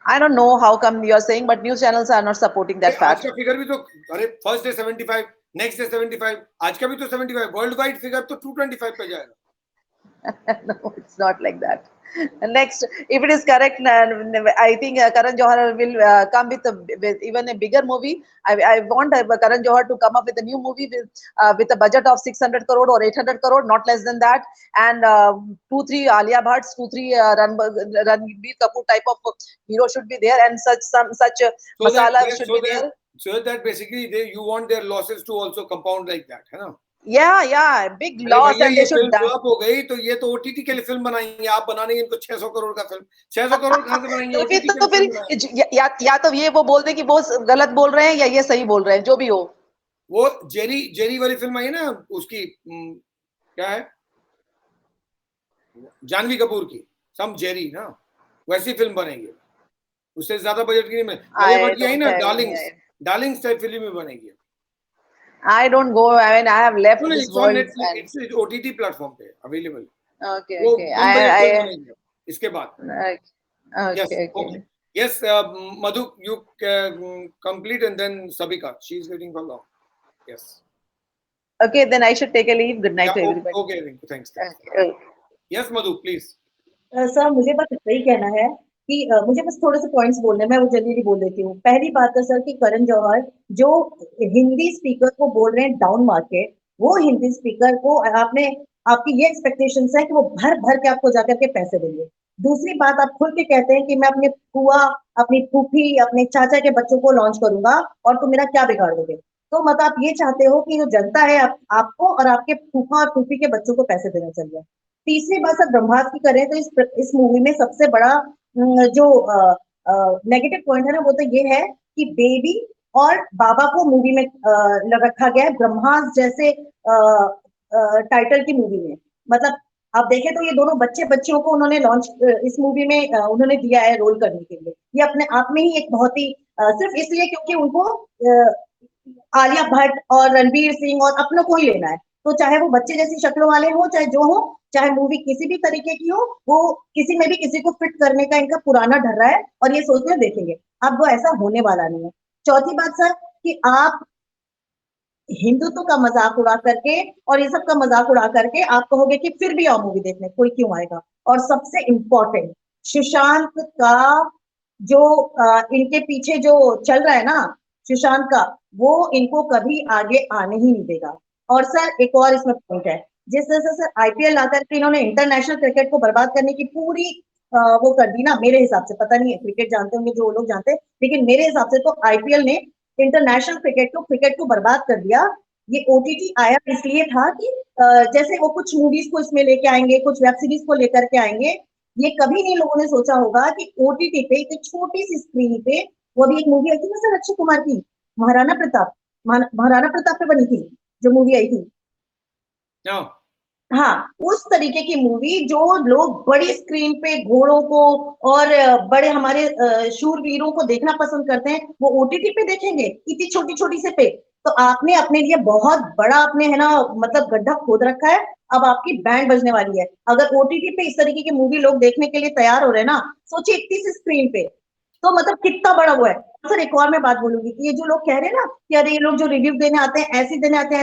I don't know how come you are saying, but news channels are not supporting that fact. आज का figure भी तो अरे first day 75, next day 75, आज का भी तो 75, world wide figure तो 225 पे जाएगा. No, it's not like that. Next, if it is correct, I think Karan Johar will come with even a bigger movie. I want Karan Johar to come up with a new movie with a budget of 600 crore or 800 crore, not less than that, and 2-3 Alia Bhatts, 2-3 Ranbir Kapoor type of hero should be there, and such masala should be there. So that basically you want their losses to also compound like that, है ना? Yeah, big loss, and they should die. हो गई तो ये तो OTT के लिए film बनाएंगे, आप बनाने इनको 600 करोड़ का फिल्म, 600 करोड़ कहाँ से बनाएंगे? तो फिर या तो ये वो बोल दे कि वो गलत बोल रहे हैं या ये सही बोल रहे हैं, जो भी हो. वो जेरी वाली फिल्म आई ना, उसकी क्या है, जानवी कपूर की, सम जेरी ना, वैसी फिल्म बनेगी, उससे ज्यादा बजट की नहीं. बजट की आई ना, डार्लिंग्स टाइप फिल्म में बनेगी. I don't go. I mean, I have left this world. It's OTT platform पे available. Okay. इसके बाद. Okay. Yes, Madhu, you complete and then Sabika. She's waiting for long. Yes. Okay, then I should take a leave. Good night to everybody. Okay, thanks. Okay. Yes, Madhu, please. Sir मुझे बस इतना ही कहना है कि मुझे बस थोड़े से पॉइंट्स बोलने हैं, मैं वो जल्दी बोल देती हूँ. पहली बात है सर कि करण जौहर जो हिंदी स्पीकर को बोल रहे हैं डाउन मार्केट, वो हिंदी स्पीकर को आपकी ये एक्सपेक्टेशंस है कि वो भर भर के आपको जाकर के पैसे देंगे. दूसरी बात, आप खुल के कहते हैं कि मैं अपने फुआ, अपनी फूफी, अपने चाचा के बच्चों को लॉन्च करूंगा और तुम मेरा क्या बिगाड़ दोगे. तो मतलब आप ये चाहते हो कि जो जनता है आपको और आपके फूफा और फूफी के बच्चों को पैसे देना चाहिए. तीसरी बात सर ब्रह्मास्त्र की करें तो इस मूवी में सबसे बड़ा जो नेगेटिव पॉइंट है ना, वो तो ये है कि बेबी और बाबा को मूवी में रखा गया है ब्रह्मास्त्र जैसे टाइटल की मूवी में. मतलब आप देखें तो ये दोनों बच्चियों को उन्होंने लॉन्च इस मूवी में उन्होंने दिया है रोल करने के लिए. ये अपने आप में ही एक बहुत ही सिर्फ इसलिए क्योंकि उनको आलिया भट्ट और रणवीर सिंह और अपनों को ही लेना है. तो चाहे वो बच्चे जैसी शक्लों वाले हो, चाहे जो हो, चाहे मूवी किसी भी तरीके की हो, वो किसी में भी किसी को फिट करने का इनका पुराना ढर रहा है और ये सोचते देखेंगे. अब वो ऐसा होने वाला नहीं है. चौथी बात सर कि आप हिंदुत्व का मजाक उड़ा करके और ये सब का मजाक उड़ा करके आप कहोगे कि फिर भी आओ मूवी देखने, कोई क्यों आएगा. और सबसे इम्पोर्टेंट, सुशांत का जो इनके पीछे जो चल रहा है ना, सुशांत का, वो इनको कभी आगे आने ही नहीं देगा. और सर एक और इसमें पॉइंट है, जिस तरह से सर IPL लाकर के इन्होंने इंटरनेशनल क्रिकेट को बर्बाद करने की पूरी वो कर दी ना, मेरे हिसाब से, पता नहीं है क्रिकेट जानते होंगे जो लोग जानते हैं, लेकिन मेरे हिसाब से तो IPL ने इंटरनेशनल क्रिकेट को बर्बाद कर दिया. ये OTT आया इसलिए था कि जैसे वो कुछ मूवीज को इसमें लेके आएंगे, कुछ वेब सीरीज को लेकर के आएंगे. ये कभी नहीं लोगों ने सोचा होगा कि OTT पे एक छोटी सी स्क्रीन पे, वो भी एक मूवी आई थी ना सर अक्षय कुमार की, महाराणा प्रताप पे बनी थी जो मूवी आई थी. हाँ, उस तरीके की मूवी जो लोग बड़ी स्क्रीन पे घोड़ों को और बड़े हमारे शूरवीरों को देखना पसंद करते हैं, वो OTT पे देखेंगे इतनी छोटी छोटी से पे. तो आपने अपने लिए बहुत बड़ा आपने है ना मतलब गड्ढा खोद रखा है. अब आपकी बैंड बजने वाली है. अगर OTT पे इस तरीके की मूवी लोग देखने के लिए तैयार हो रहे हैं ना, सोचिए इतनी सी स्क्रीन पे, तो मतलब कितना बड़ा हुआ है. सर एक और मैं बात बोलूंगी कि ये जो लोग कह रहे हैं ना कि अरे ये लोग जो रिव्यू देने आते हैं, ऐसे देने आते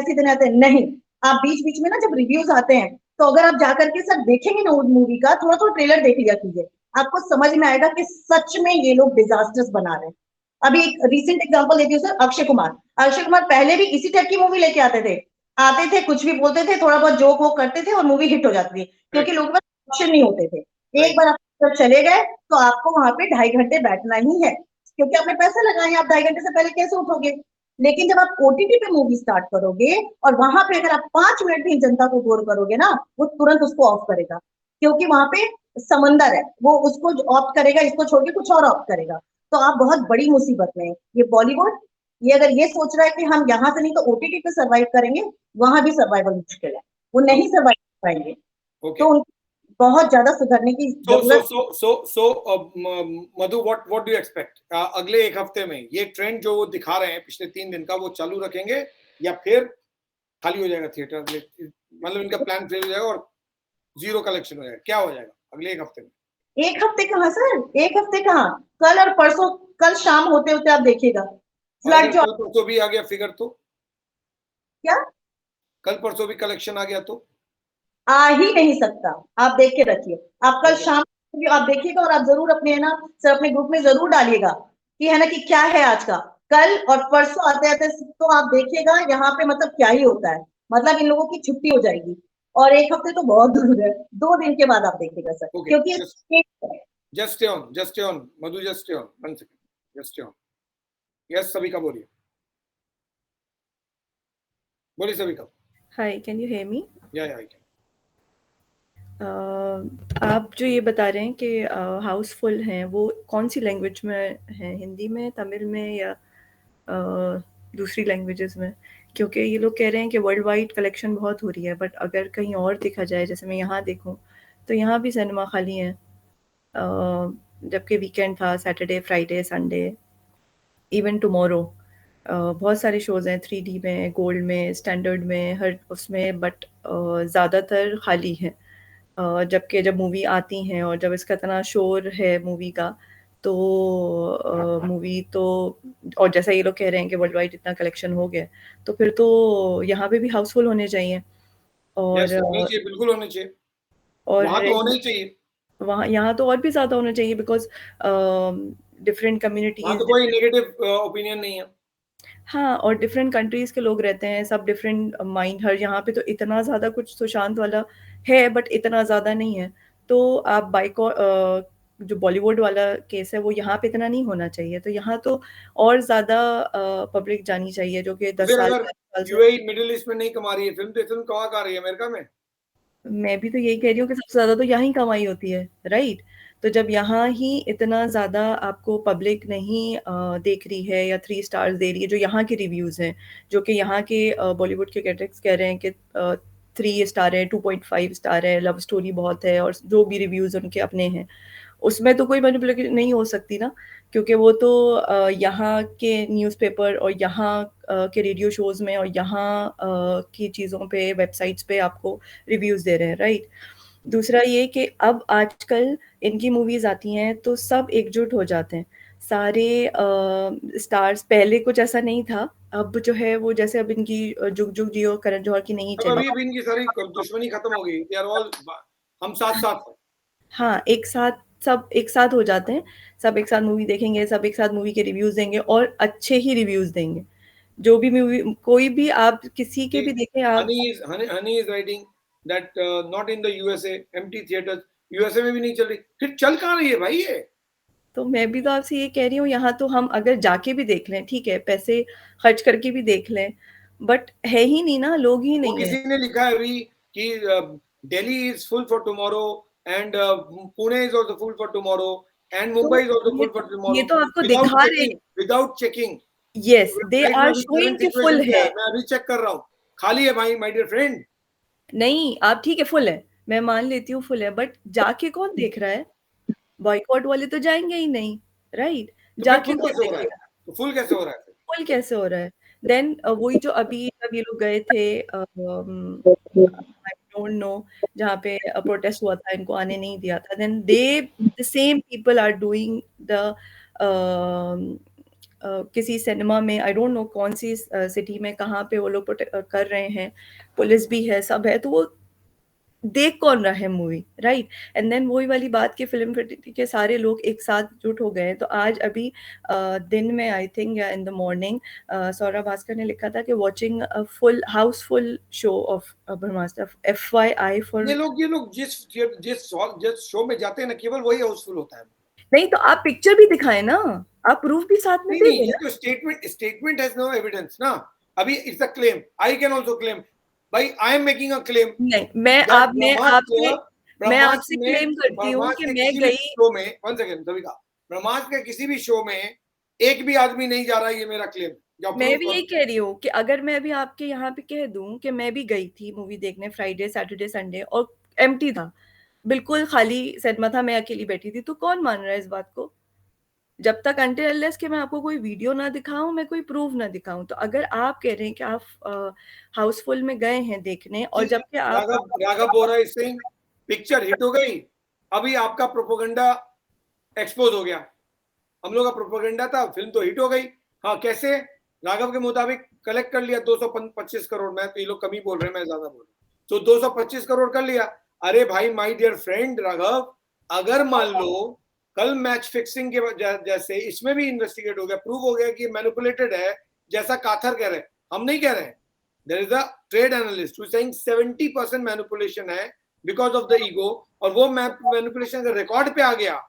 हैं, नहीं. आप बीच बीच में ना जब रिव्यूज आते हैं तो अगर आप जाकर के सर देखेंगे ना उस मूवी का, थोड़ा थोड़ा ट्रेलर देख लिया कीजिए, आपको समझ में आएगा कि सच में ये लोग डिजास्टर्स बना रहे हैं। अभी एक रिसेंट एग्जांपल देती हूँ सर, अक्षय कुमार पहले भी इसी टाइप की मूवी लेके आते थे, कुछ भी बोलते थे, थोड़ा बहुत जोक वो करते थे और मूवी हिट हो जाती थी, क्योंकि लोगों के पास ऑप्शन नहीं होते थे। एक बार आप जब चले गए तो आपको वहां पे 2.5 घंटे बैठना ही है, क्योंकि आपने पैसा लगाए हैं, आप 2.5 घंटे से पहले कैसे उठोगे। लेकिन जब आप ओटीटी पे मूवी स्टार्ट करोगे और वहां पे अगर आप 5 मिनट भी जनता को बोर करोगे ना, वो तुरंत उसको ऑफ करेगा, क्योंकि वहां पे समंदर है, वो उसको ऑप्ट करेगा, इसको छोड़ के कुछ और ऑप्ट करेगा। तो आप बहुत बड़ी मुसीबत में हैं। ये बॉलीवुड, ये अगर ये सोच रहा है कि हम यहाँ से नहीं तो ओटीटी पे सर्वाइव करेंगे, वहां भी सर्वाइवल मुश्किल है, वो नहीं सर्वाइव कर पाएंगे। तो उनको बहुत ज्यादा सुधरने की जरूरत। मधु, व्हाट डू यू एक्सपेक्ट अगले एक हफ्ते में ये ट्रेंड जो वो दिखा रहे हैं पिछले 3 दिन का, वो चालू रखेंगे या फिर खाली हो जाएगा थिएटर, मतलब इनका प्लान फेल हो जाएगा और जीरो कलेक्शन हो जाएगा, क्या हो जाएगा अगले एक हफ्ते में? एक हफ्ते कहाँ सर, एक हफ्ते कहाँ, कल और परसों, कल शाम होते होते आप देखिएगा फ्लड जो कल परसों भी आ गया फिगर तो क्या, कल परसों भी कलेक्शन आ गया तो आ ही नहीं सकता। आप देख के रखिए, आप कल शाम आप देखिएगा और आप जरूर अपने है ना सर अपने ग्रुप में जरूर डालिएगा कि है ना कि क्या है आज का, कल और परसों आते आते तो आप देखिएगा यहाँ पे मतलब क्या ही होता है, मतलब इन लोगों की छुट्टी हो जाएगी। और एक हफ्ते तो बहुत दूर है, 2 दिन के बाद आप देखिएगा सर, क्योंकि just stay on Madhu, just stay on 1 second, just stay on. Yes Savika बोलिए, Savika. Hi, can you hear me? Yeah I can. आप जो ये बता रहे हैं कि हाउसफुल हैं, वो कौन सी लैंग्वेज में हैं? हिंदी में, तमिल में या दूसरी लैंग्वेजेस में? क्योंकि ये लोग कह रहे हैं कि वर्ल्ड वाइड कलेक्शन बहुत हो रही है, बट अगर कहीं और देखा जाए, जैसे मैं यहाँ देखूँ तो यहाँ भी सिनेमा खाली हैं, जबकि वीकेंड था, Saturday, Friday, Sunday, even tomorrow बहुत सारे शोज़ हैं 3D में, गोल्ड में, स्टैंडर्ड में, हर उसमें, बट ज़्यादातर खाली हैं। जबकि जब मूवी आती हैं और जब इसका इतना शोर है मूवी का, तो मूवी तो, और जैसा ये लोग कह रहे हैं कि वर्ल्ड वाइड इतना कलेक्शन हो गया, तो फिर तो यहाँ पे भी हाउसफुल होने चाहिए। और होने चाहिए, बिल्कुल होने चाहिए, और वहां तो होने ही चाहिए, वहाँ यहाँ तो और भी ज़्यादा होना चाहिए, बिकॉज डिफरेंट कम्युनिटीज, वहां तो कोई नेगेटिव ओपिनियन नहीं है। हाँ, और डिफरेंट कंट्रीज के लोग रहते हैं, सब डिफरेंट माइंड, हर यहाँ पे तो इतना ज़्यादा कुछ सुशांत वाला है, बट इतना ज़्यादा नहीं है। तो आप जो बॉलीवुड वाला केस है वो यहाँ पे इतना नहीं होना चाहिए, तो यहाँ तो और ज़्यादा पब्लिक जानी चाहिए, जो कि 10 फिर साल अगर 5 साल से। यूएई मिडिल ईस्ट में नहीं कमा रही है फिल्म, तो फिल्म कहाँ का रही है? अमेरिका में। मैं भी तो यही कह रही हूँ कि सबसे ज़्यादा तो यहाँ ही कमाई होती है, राइट? तो जब यहाँ ही इतना ज़्यादा आपको पब्लिक नहीं देख रही है या 3 स्टार्स दे रही है, जो यहाँ के रिव्यूज़ हैं, जो कि यहाँ के बॉलीवुड के क्रिटिक्स कह रहे हैं कि 3 स्टार है, 2.5 स्टार है, लव स्टोरी बहुत है, और जो भी रिव्यूज़ उनके अपने हैं, उसमें तो कोई मैनिपुलेशन नहीं हो सकती ना, क्योंकि वो तो यहाँ के न्यूज़पेपर और यहाँ के रेडियो शोज़ में और यहाँ की चीज़ों पे, वेबसाइट्स पे आपको रिव्यूज़ दे रहे हैं, राइट? दूसरा ये कि अब आजकल इनकी मूवीज़ आती हैं तो सब एकजुट हो जाते हैं, सारे स्टार्स। पहले कुछ ऐसा नहीं था, अब जो है वो, जैसे अब इनकी जुग जुग जियो करण जौहर की नहीं अब चली। अभी इनकी सारी दुश्मनी खत्म हो गई, दे आर ऑल, हम साथ साथ हैं। हाँ, एक साथ, सब एक साथ हो जाते हैं, सब एक साथ मूवी देखेंगे, सब एक साथ मूवी के रिव्यूज़ देंगे और अच्छे ही रिव्यूज़ देंगे। जो भी मूवी, कोई भी आप किसी के भी देखें आप। Honey is writing that not in the USA, empty theatres, USA में भी नहीं चल रही, फिर चल कहाँ रही है भाई ये? तो मैं भी तो आपसे ये कह रही हूँ, यहाँ तो हम अगर जाके भी देख लें, ठीक है, पैसे खर्च करके भी देख लें, बट है ही नहीं ना, लोग ही वो नहीं है। किसी ने लिखा है अभी कि Delhi is full for tomorrow and Pune is also full for tomorrow and Mumbai is also full for ये टुमारो, तो आपको दिखा रहे हैं। Without checking. यस, दे वेबसाइट में आर भी शोइंग करंट कि फुल सिचुएशन क्या है। है, मैं अभी चेक कर रहा हूँ, खाली है भाई माय डियर फ्रेंड। नहीं, आप ठीक है, फुल है, मैं मान लेती हूँ फुल है, बट जाके कौन देख रहा है? बॉयकॉट वाले तो जाएंगे ही नहीं, राइट? तो फिर जाके फुल कौन कैसे हो रहा है? देखेगा? तो फुल कैसे हो रहा है? फुल कैसे हो रहा है? देन वही जो अभी जब ये लोग गए थे, आई डोंट नो, जहाँ पे प्रोटेस्ट हुआ था, इनको आने नहीं दिया था, then the same people are doing the किसी सिनेमा में, आई डोंट नो कौन सी सिटी में, कहाँ पे वो लोग कर रहे हैं, पुलिस भी है, सब है, तो वो देख कौन रहा है मूवी, राइट? एंड देन वही वाली बात कि फिल्म फ्रेटर्निटी के सारे लोग एक साथ जुट हो गए हैं। तो आज अभी दिन में आई थिंक या in the morning Saurabh Bhaskar ने लिखा था कि watching a full Housefull show off Brahmastra, FYI for. ये लोग जिस शो में जाते हैं ना, केवल वही हाउसफुल होता है। नहीं तो आप पिक्चर भी दिखाए ना, आप प्रूफ भी साथ में दे नहीं, दें ये ना। तो स्टेटमेंट हैज नो एविडेंस ना। अभी it's a claim, I can also claim, भाई I am making a claim नहीं, मैं आपसे क्लेम करती हूँ कि मैं गई। शो में, वन सेकंड दविका, ब्रह्मास्त्र के किसी भी शो में एक भी आदमी नहीं जा रहा, ये मेरा क्लेम। मैं भी यही कह रही हूँ कि अगर मैं भी आपके यहाँ पे कह दूं कि मैं भी गई थी मूवी देखने फ्राइडे सैटरडे संडे और एम्प्टी था, बिल्कुल खाली सिनेमा था, मैं अकेली बैठी थी, तो कौन मान रहा है इस बात को? जब तक अनटिल अनलेस कि मैं आपको कोई वीडियो ना दिखाऊं, मैं कोई प्रूफ ना दिखाऊं। तो अगर आप कह रहे हैं कि आप हाउसफुल में गए हैं देखने और जबकि आप राघव बोरा इज सेइंग पिक्चर हिट हो गई, अभी आपका प्रोपेगेंडा एक्सपोज हो गया। हम लोग का प्रोपेगेंडा था, फिल्म तो हिट हो गई। हाँ, कैसे? राघव के मुताबिक कलेक्ट कर लिया 225 करोड़। मैं तो ये लोग कम ही बोल रहे हैं, मैं ज्यादा बोल रहा हूँ। तो 225 करोड़ कर लिया। अरे भाई, माय डियर फ्रेंड राघव, अगर मान लो कल मैच फिक्सिंग के जैसे इसमें भी इन्वेस्टिगेट हो गया, प्रूव हो गया कि मैनिपुलेटेड है, जैसा काथर कह रहे हैं, हम नहीं कह रहे हैं। There is a trade analyst who is saying 70% manipulation है बिकॉज ऑफ द ईगो, और वो मैनिपुलेशन अगर रिकॉर्ड पे आ गया।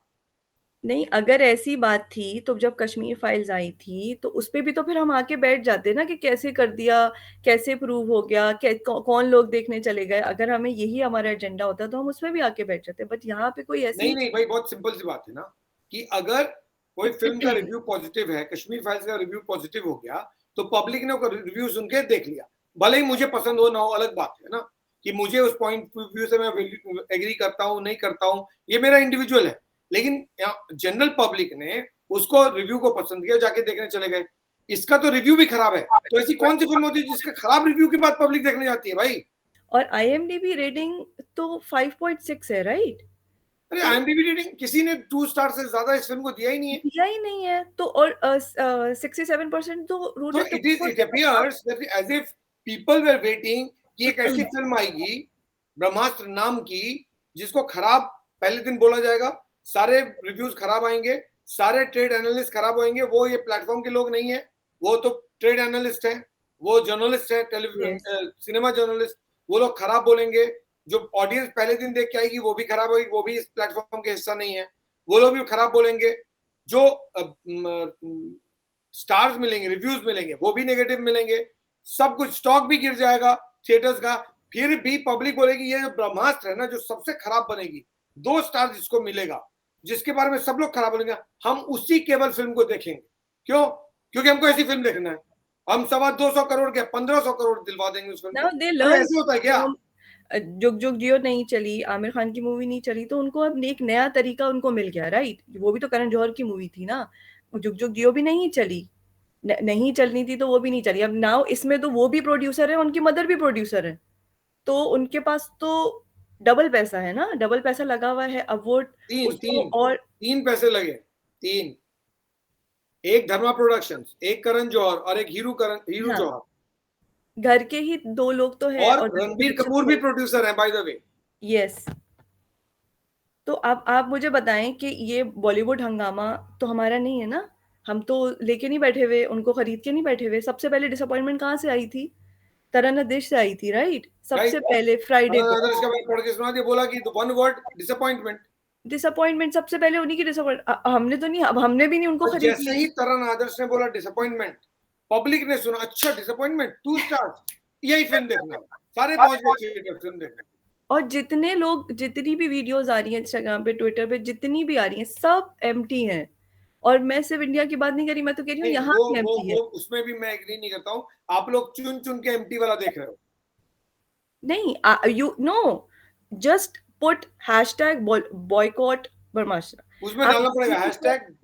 नहीं, अगर ऐसी बात थी तो जब कश्मीर फाइल्स आई थी तो उस पे भी तो फिर हम आके बैठ जाते ना कि कैसे कर दिया, कैसे प्रूव हो गया, कौन लोग देखने चले गए। अगर हमें यही हमारा एजेंडा होता तो हम उसमें भी आके बैठ जाते, बट यहाँ पे कोई ऐसी नहीं भाई, बहुत सिंपल सी बात है ना कि अगर कोई फिल्म का रिव्यू पॉजिटिव है, कश्मीर फाइल्स का रिव्यू पॉजिटिव हो गया, तो पब्लिक ने रिव्यू सुन के देख लिया, भले ही मुझे पसंद हो ना हो, अलग बात है ना कि मुझे उस पॉइंट व्यू से मैं एग्री करता हूं नहीं करता हूं, ये मेरा इंडिविजुअल है। लेकिन जनरल पब्लिक ने उसको रिव्यू को पसंद किया, जाके देखने चले गए। इसका तो रिव्यू भी खराब है, तो ऐसी कौन सी फिल्म होती है जिसका खराब रिव्यू के बाद पब्लिक देखने जाती है भाई? और IMDb रेटिंग तो 5.6 है, राइट? अरे IMDb रेटिंग किसी ने 2 स्टार से ज्यादा इस फिल्म को दिया ही नहीं है। दिया ही नहीं है तो, और 67% तो So it appears that as if people were waiting कि एक ऐसी फिल्म आएगी ब्रह्मास्त्र नाम की जिसको खराब पहले दिन बोला जाएगा, सारे रिव्यूज खराब आएंगे, सारे ट्रेड एनालिस्ट खराब होंगे। वो ये प्लेटफॉर्म के लोग नहीं है, वो तो ट्रेड एनालिस्ट है, वो जर्नलिस्ट है, टेलीविजन सिनेमा जर्नलिस्ट। वो लोग खराब बोलेंगे, जो ऑडियंस पहले दिन देख के आएगी वो भी खराब होगी, वो भी इस प्लेटफॉर्म के हिस्सा नहीं है, वो लोग भी खराब बोलेंगे। जो स्टार्स मिलेंगे, रिव्यूज मिलेंगे, वो भी नेगेटिव मिलेंगे, सब कुछ स्टॉक भी गिर जाएगा थिएटर्स का। फिर भी पब्लिक बोलेगी ये जो ब्रह्मास्त्र है ना, जो सबसे खराब बनेगी, 2 स्टार जिसको मिलेगा, जिसके बारे में सब लोग खराब बोलेंगे, हम उसी केवल फिल्म को देखेंगे। क्यों? क्योंकि हमको ऐसी फिल्म देखना है। हम 225 करोड़ के 1500 करोड़ दिलवा देंगे उस फिल्म को। ऐसे होता है क्या? जुग जुग जियो नहीं चली, आमिर खान की मूवी नहीं चली, तो उनको अब एक नया तरीका उनको मिल गया, राइट? वो भी तो करण जौहर की मूवी थी ना, जुग जुग जियो भी नहीं चली, नहीं चलनी थी तो वो भी नहीं चली। अब नाउ इसमें तो वो भी प्रोड्यूसर है, उनकी मदर भी प्रोड्यूसर है, तो उनके पास तो डबल पैसा है ना, डबल पैसा लगा हुआ है। अब वो तीन पैसे लगे, तीन, एक धर्मा प्रोडक्शंस, एक करण जौहर और एक हीरू जौहर। घर के ही 2 लोग तो है, और रणबीर कपूर भी प्रोड्यूसर है बाय द वे। यस। तो अब आप मुझे बताएं कि ये बॉलीवुड हंगामा तो हमारा नहीं है ना, हम तो लेके नहीं बैठे हुए, उनको खरीद के नहीं बैठे हुए। सबसे पहले डिसअपॉइंटमेंट कहाँ से आई थी? तरन्ना दिश से आई थी, राइट? सबसे पहले फ्राइडे को पढ़ के सुना दिया, बोला कि वन वर्ड डिसअपॉइंटमेंट। डिसअपॉइंटमेंट सबसे पहले उन्हीं की डिसअपॉइंट, हमने तो नहीं, अब हमने भी नहीं उनको खरीद लिया। जैसे ही तरन आदर्श ने बोला डिसअपॉइंटमेंट, पब्लिक ने सुना अच्छा डिसअपॉइंटमेंट, 2 स्टार्स, यही फिल्म देखना, सारे पहुंच गए थिएटर फिल्म देखने। और जितने लोग, जितनी भी वीडियोस आ रही हैं इंस्टाग्राम पे, ट्विटर पे, जितनी भी आ रही हैं, सब एम्प्टी हैं। और मैं सिर्फ इंडिया की बात नहीं कर रही, मैं तो कह रही हूँ यहाँ भी एम्प्टी है। उसमें भी मैं एग्री नहीं करता हूँ। आप लोग चुन चुन के एम्प्टी वाला देख रहे हो। नहीं, you know, just put #boycott ब्रह्मास्त्र, उसमें डालना पड़ेगा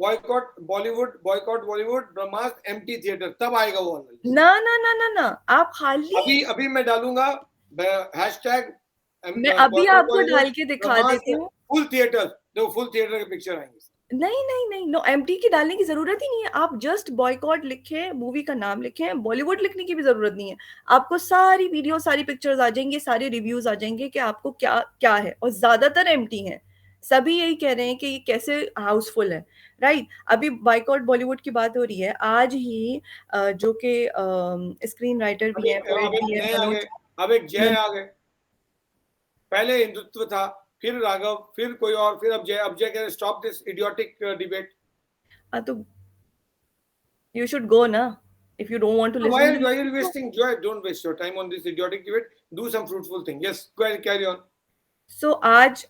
#boycott बॉलीवुड, boycott बॉलीवुड ब्रह्मास्त्र एम्प्टी थिएटर, तब आएगा वो। ना, आप खाली अभी मैं डालूंगा हैशटैग, मैं अभी आपको डाल के दिखा देती हूँ। फुल थिएटर, देखो फुल थिएटर की पिक्चर आएंगे। नहीं नहीं नहीं, नो एमटी की डालने की जरूरत ही नहीं है। आप जस्ट बॉयकॉट लिखें, मूवी का नाम लिखें, बॉलीवुड लिखने की भी जरूरत नहीं है। आपको सारी वीडियो, सारी पिक्चर्स आ जाएंगे, सारे रिव्यूज आ जाएंगे कि आपको क्या क्या है, और ज्यादातर एमटी है। सभी यही कह रहे हैं कि ये कैसे हाउसफुल है, राइट। अभी बॉयकॉट बॉलीवुड की बात हो रही है आज ही, जो कि स्क्रीन राइटर भी अभी है, पोएट अब एक भी है, नए आ गए, अब एक जय आ गए। पहले हिंदुत्व था, फिर राघव, फिर कोई और, फिर अब जय। अब जय कह रहे स्टॉप दिस इडियोटिक डिबेट। तो यू शुड गो ना, if you don't want to Why listen. are you wasting joy? Don't waste your time on this idiotic debate. Do some fruitful thing. Yes, go ahead, carry on. आज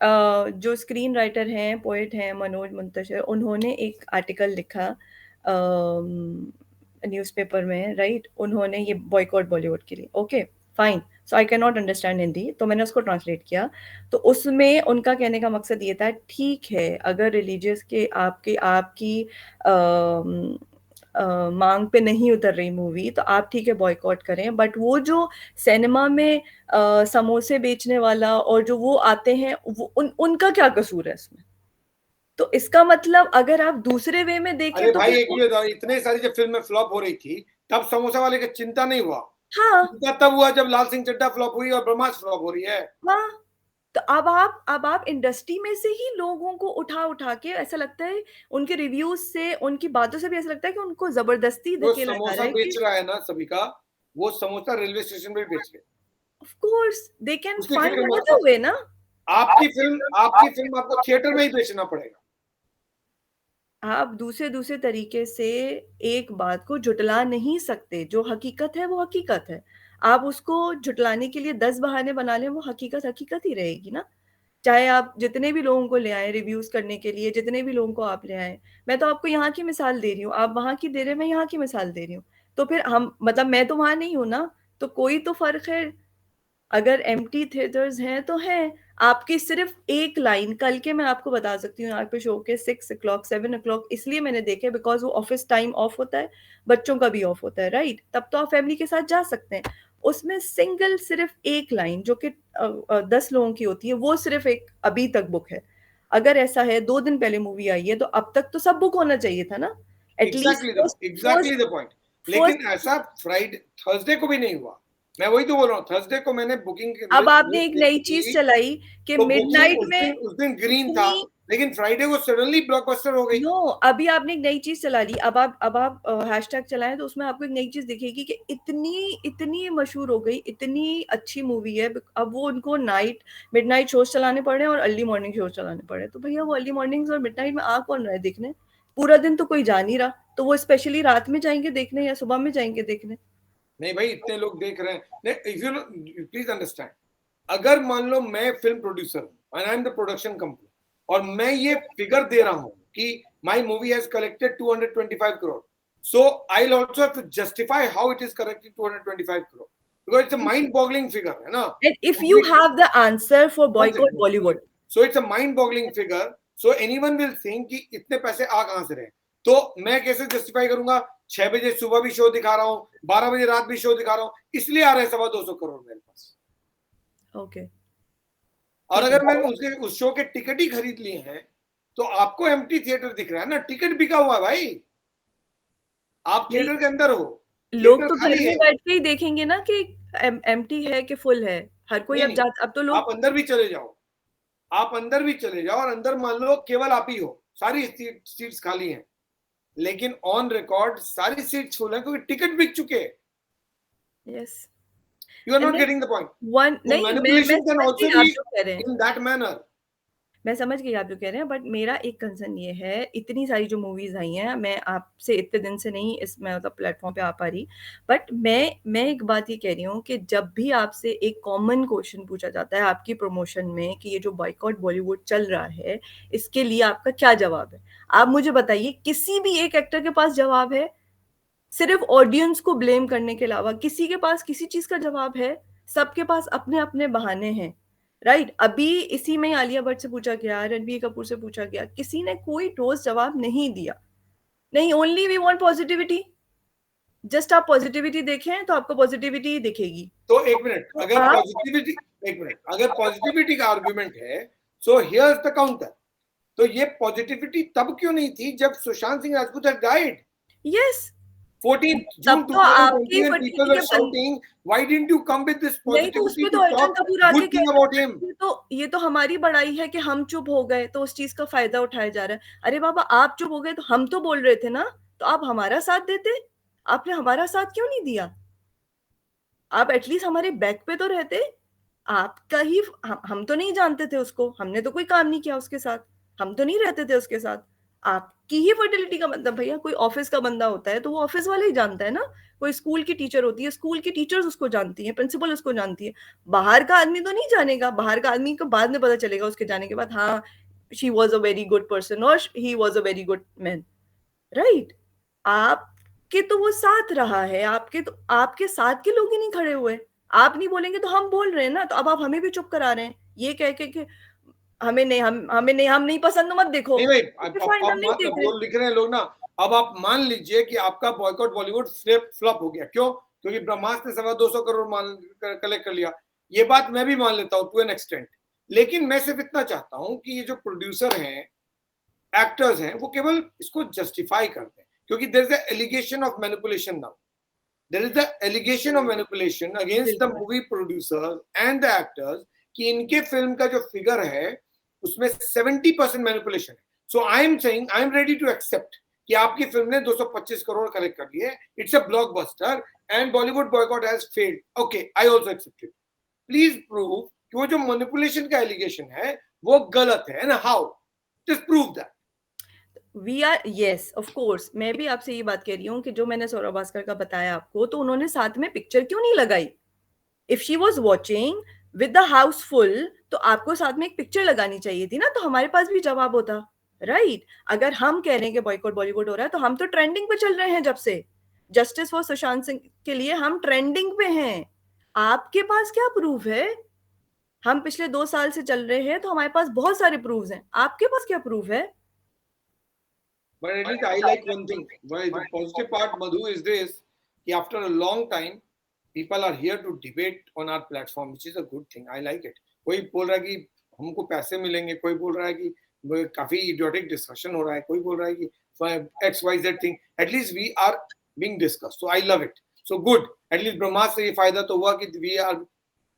जो screen writer हैं, poet हैं, मनोज मुंतशिर, उन्होंने एक article लिखा newspaper में, right. उन्होंने ये बॉयकॉट बॉलीवुड के लिए, okay fine, so I can not understand Hindi, तो मैंने उसको ट्रांसलेट किया। तो उसमें उनका कहने का मकसद ये था, ठीक है अगर रिलीजियस के आपकी मांग पे नहीं उतर रही मूवी, तो आप ठीक है बॉयकॉट करें, बट वो जो सिनेमा में समोसे बेचने वाला और जो वो आते हैं, वो उनका क्या कसूर है इसमें? तो इसका मतलब अगर आप दूसरे वे में देखें अरे तो भाई, एक मिनट, इतने सारी जब फिल्में फ्लॉप हो रही थी तब समोसा वाले का चिंता नहीं हुआ। हाँ, चिंता तब हुआ जब लाल सिंह चड्ढा फ्लॉप हुई और ब्रह्मास्त्र फ्लॉप हो रही है। हाँ, तो अब आप इंडस्ट्री में से ही लोगों को उठा उठा के, ऐसा लगता है उनके रिव्यूज से, उनकी बातों से भी ऐसा लगता है कि उनको जबरदस्ती जो धकेला जा रहा समोसा है बेच कि रहा है ना सभी का, वो समोसा रेलवे स्टेशन पे बेच रहे। ऑफ कोर्स दे कैन उसकी फाइंड फिक्र मत अनदर करो। वे ना। आपकी फिल्म आपको थिएटर में ही बेचना पड़ेगा। आप दूसरे तरीके से एक बात को झुटला नहीं सकते। जो हकीकत है वो हकीकत है। आप उसको झुटलाने के लिए 10 बहाने बना लें, वो हकीकत हकीकत ही रहेगी ना। चाहे आप जितने भी लोगों को ले आए रिव्यूज करने के लिए, जितने भी लोगों को आप ले आए, मैं तो आपको यहाँ की मिसाल दे रही हूँ, आप वहां की दे रहे हैं, मैं यहाँ की मिसाल दे रही हूँ। तो फिर हम, मतलब मैं तो वहां नहीं हूं ना, तो कोई तो फर्क है। अगर एम्प्टी थिएटर्स हैं तो हैं। आपकी सिर्फ एक लाइन, कल के मैं आपको बता सकती हूँ यहाँ पे शो के 6 o'clock 7 o'clock इसलिए मैंने देखे बिकॉज वो ऑफिस टाइम ऑफ होता है, बच्चों का भी ऑफ होता है, राइट। तब तो आप फैमिली के साथ जा सकते हैं। उसमें सिंगल सिर्फ एक लाइन जो कि 10 लोगों की होती है, वो सिर्फ एक अभी तक बुक है। अगर ऐसा है 2 दिन पहले मूवी आई है तो अब तक तो सब बुक होना चाहिए था ना, एटलीस्ट एग्जैक्टली द पॉइंट। लेकिन ऐसा फ्राइडे थर्सडे को भी नहीं हुआ। मैं वही तो बोल रहा हूँ, थर्सडे को मैंने बुकिंग। अब आपने एक नई चीज चलाई कि तो मिडनाइट में उस दिन ग्रीन था, लेकिन फ्राइडे को सडनली ब्लॉकबस्टर हो गई। नो, अभी आपने एक नई चीज चला ली। अब आप हैशटैग चलाएं तो उसमें आपको एक नई चीज दिखेगी कि इतनी मशहूर हो गई, इतनी अच्छी मूवी है, अब वो उनको मिडनाइट शोज चलाने पड़ रहे हैं और अर्ली मॉर्निंग शोज चलाने पड़ रहे हैं। तो भैया वो अर्ली मॉर्निंग्स और मिडनाइट में आ कौन रहा है देखने? पूरा दिन तो कोई जा नहीं रहा, तो वो स्पेशली रात में जाएंगे देखने या सुबह में जाएंगे देखने? नहीं भाई, इतने लोग देख रहे हैं। इफ यू प्लीज अंडरस्टैंड, अगर मान लो मैं फिल्म प्रोड्यूसर हूं and I am the production company, और मैं ये फिगर दे रहा हूं कि my movie has collected 225 crore, so I will also have to justify how it is collected 225 crore, because it's a mind boggling figure, है ना। And if you have the answer for boycott Bollywood, so it's a mind boggling figure, so anyone will think कि इतने पैसे आ कहां से रहे। तो मैं कैसे जस्टिफाई करूंगा? 6 बजे सुबह भी शो दिखा रहा हूँ, 12 बजे रात भी शो दिखा रहा हूँ, इसलिए आ रहे हैं 225 करोड़ मेरे पास। ओके। और अगर मैंने उस शो के टिकट ही खरीद लिए हैं तो आपको एम्प्टी थिएटर दिख रहा है ना, टिकट बिका हुआ है भाई, आप थिएटर के अंदर हो, लोग तो थिएटर घर खाली में है। बैठ के ही देखेंगे ना कि एम्प्टी है कि फुल है। हर कोई नहीं, अब तो लोग, आप अंदर भी चले जाओ, आप अंदर भी चले जाओ, और अंदर मान लो केवल आप ही हो, सारी सीट्स खाली हैं, लेकिन ऑन रिकॉर्ड सारी सीट्स फुल हैं क्योंकि टिकट बिक चुके हैं। Yes, You are not getting the point. नहीं, Manipulation can also आप be जो कह रहे हैं, in that manner. मैं समझ गई आप जो कह रहे हैं, बट मेरा एक कंसर्न ये है, इतनी सारी जो मूवीज आई हैं, मैं आपसे इतने दिन से नहीं इसमें मतलब प्लेटफॉर्म पे आ पा रही, बट मैं एक बात ये कह रही हूँ कि जब भी आपसे एक कॉमन क्वेश्चन पूछा जाता है आपकी प्रमोशन में कि ये जो बॉयकॉट बॉलीवुड चल रहा है, इसके लिए आपका क्या जवाब है? आप मुझे बताइए, किसी भी एक एक्टर के पास जवाब है? सिर्फ ऑडियंस को ब्लेम करने के अलावा किसी के पास किसी चीज का जवाब है? सबके पास अपने अपने बहाने हैं, राइट। अभी इसी में आलिया भट्ट से पूछा गया, रणबीर कपूर से पूछा गया, किसी ने कोई ठोस जवाब नहीं दिया। नहीं, only we want positivity. Just आप पॉजिटिविटी देखें तो आपको पॉजिटिविटी दिखेगी। तो एक मिनट, अगर पॉजिटिविटी का आर्गुमेंट है, सो हियर्स द काउंटर। तो ये पॉजिटिविटी तब क्यों नहीं थी जब Sushant Singh Rajput had died? Yes 14th तब June तो आपकी 2020 when people were shouting, why didn't you come with this नहीं तो positivity उसमें तो to अर्जुन talk कपूर आके good thing कहता about है, him? ये तो हमारी बड़ाई है कि हम चुप हो गए तो उस चीज का फायदा उठाया जा रहा है। अरे बाबा आप चुप हो गए तो हम तो बोल रहे थे ना, तो आप हमारा साथ देते, आपने हमारा साथ क्यों नहीं दिया? आप एटलीस्ट हमारे बैक पे तो रहते। आपका ही हम तो नहीं जानते थे उसको, हमने तो कोई काम नहीं किया उसके साथ, हम तो नहीं रहते थे उसके साथ। आपकी ही फर्टिलिटी का मतलब भैया, कोई ऑफिस का बंदा होता है तो वो ऑफिस वाले ही जानता है ना, कोई स्कूल की टीचर होती है, स्कूल की टीचर्स उसको जानती है, प्रिंसिपल उसको जानती है, बाहर का आदमी तो नहीं जानेगा। बाहर का आदमी को बाद में पता चलेगा उसके जाने के बाद, हाँ she was a very good person और he was a very good man, right. आपके तो वो साथ रहा है, आपके तो आपके साथ के लोग ही नहीं खड़े हुए। आप नहीं बोलेंगे तो हम बोल रहे हैं ना, तो अब आप हमें भी चुप करा रहे हैं ये कह के कि हम नहीं पसंद तो मत देखो। नहीं भाई, Fine, हम नहीं देख रहे। जो लिख रहे हैं लोग ना, अब आप मान लीजिए कि आपका बॉयकॉट बॉलीवुड फ्लॉप हो गया, क्यों? क्योंकि ब्रह्मास्त्र ने 225 करोड़ कलेक्ट कर लिया। ये बात मैं भी मान लेता हूँ टू एन एक्सटेंट, लेकिन मैं सिर्फ इतना चाहता हूँ कि ये जो प्रोड्यूसर हैं, एक्टर्स हैं, वो केवल इसको जस्टिफाई करते हैं, क्योंकि there is a allegation of manipulation now. There is the allegation of manipulation against the movie producers and the actors कि इनके फिल्म का जो फिगर है उसमें 70% मैनिपुलेशन है। So I am saying, I am ready to accept कि आपकी film ने 225 करोड़ कलेक्ट कर लिए, it's a blockbuster and Bollywood boycott has failed, okay I also accept it. Please prove कि वो जो मैनिपुलेशन का एलिगेशन है वो गलत है, and how, just prove that. We are yes of course, मैं भी आपसे ये बात कह रही हूँ कि जो मैंने सौरभ भास्कर का बताया आपको, तो उन्होंने साथ में पिक्चर क्यों नहीं लगाई? If she was watching with the house full तो आपको साथ में एक पिक्चर लगानी चाहिए थी ना, तो हमारे पास भी जवाब होता, राइट। अगर हम कह रहे हैं कि बॉयकॉट बॉलीवुड हो रहा है तो हम तो ट्रेंडिंग पे चल रहे हैं, जब से जस्टिस फॉर सुशांत सिंह के लिए हम ट्रेंडिंग पे हैं। आपके पास क्या प्रूफ है? हम पिछले 2 साल से चल रहे हैं तो हमारे पास बहुत सारे प्रूफ हैं, आपके पास क्या प्रूफ है? But at least I like one thing. Well, the positive part, Madhu, is this: कि after a long time, people are here to debate on our platform, which is a good thing. I like it. कोई बोल रहा है कि हमको पैसे मिलेंगे, कोई बोल रहा है कि काफी idiotic discussion हो रहा है, कोई बोल रहा है कि XYZ thing. At least we are being discussed. So I love it. So good. At least ब्रह्मास्त्र से ये फायदा तो हुआ कि we are,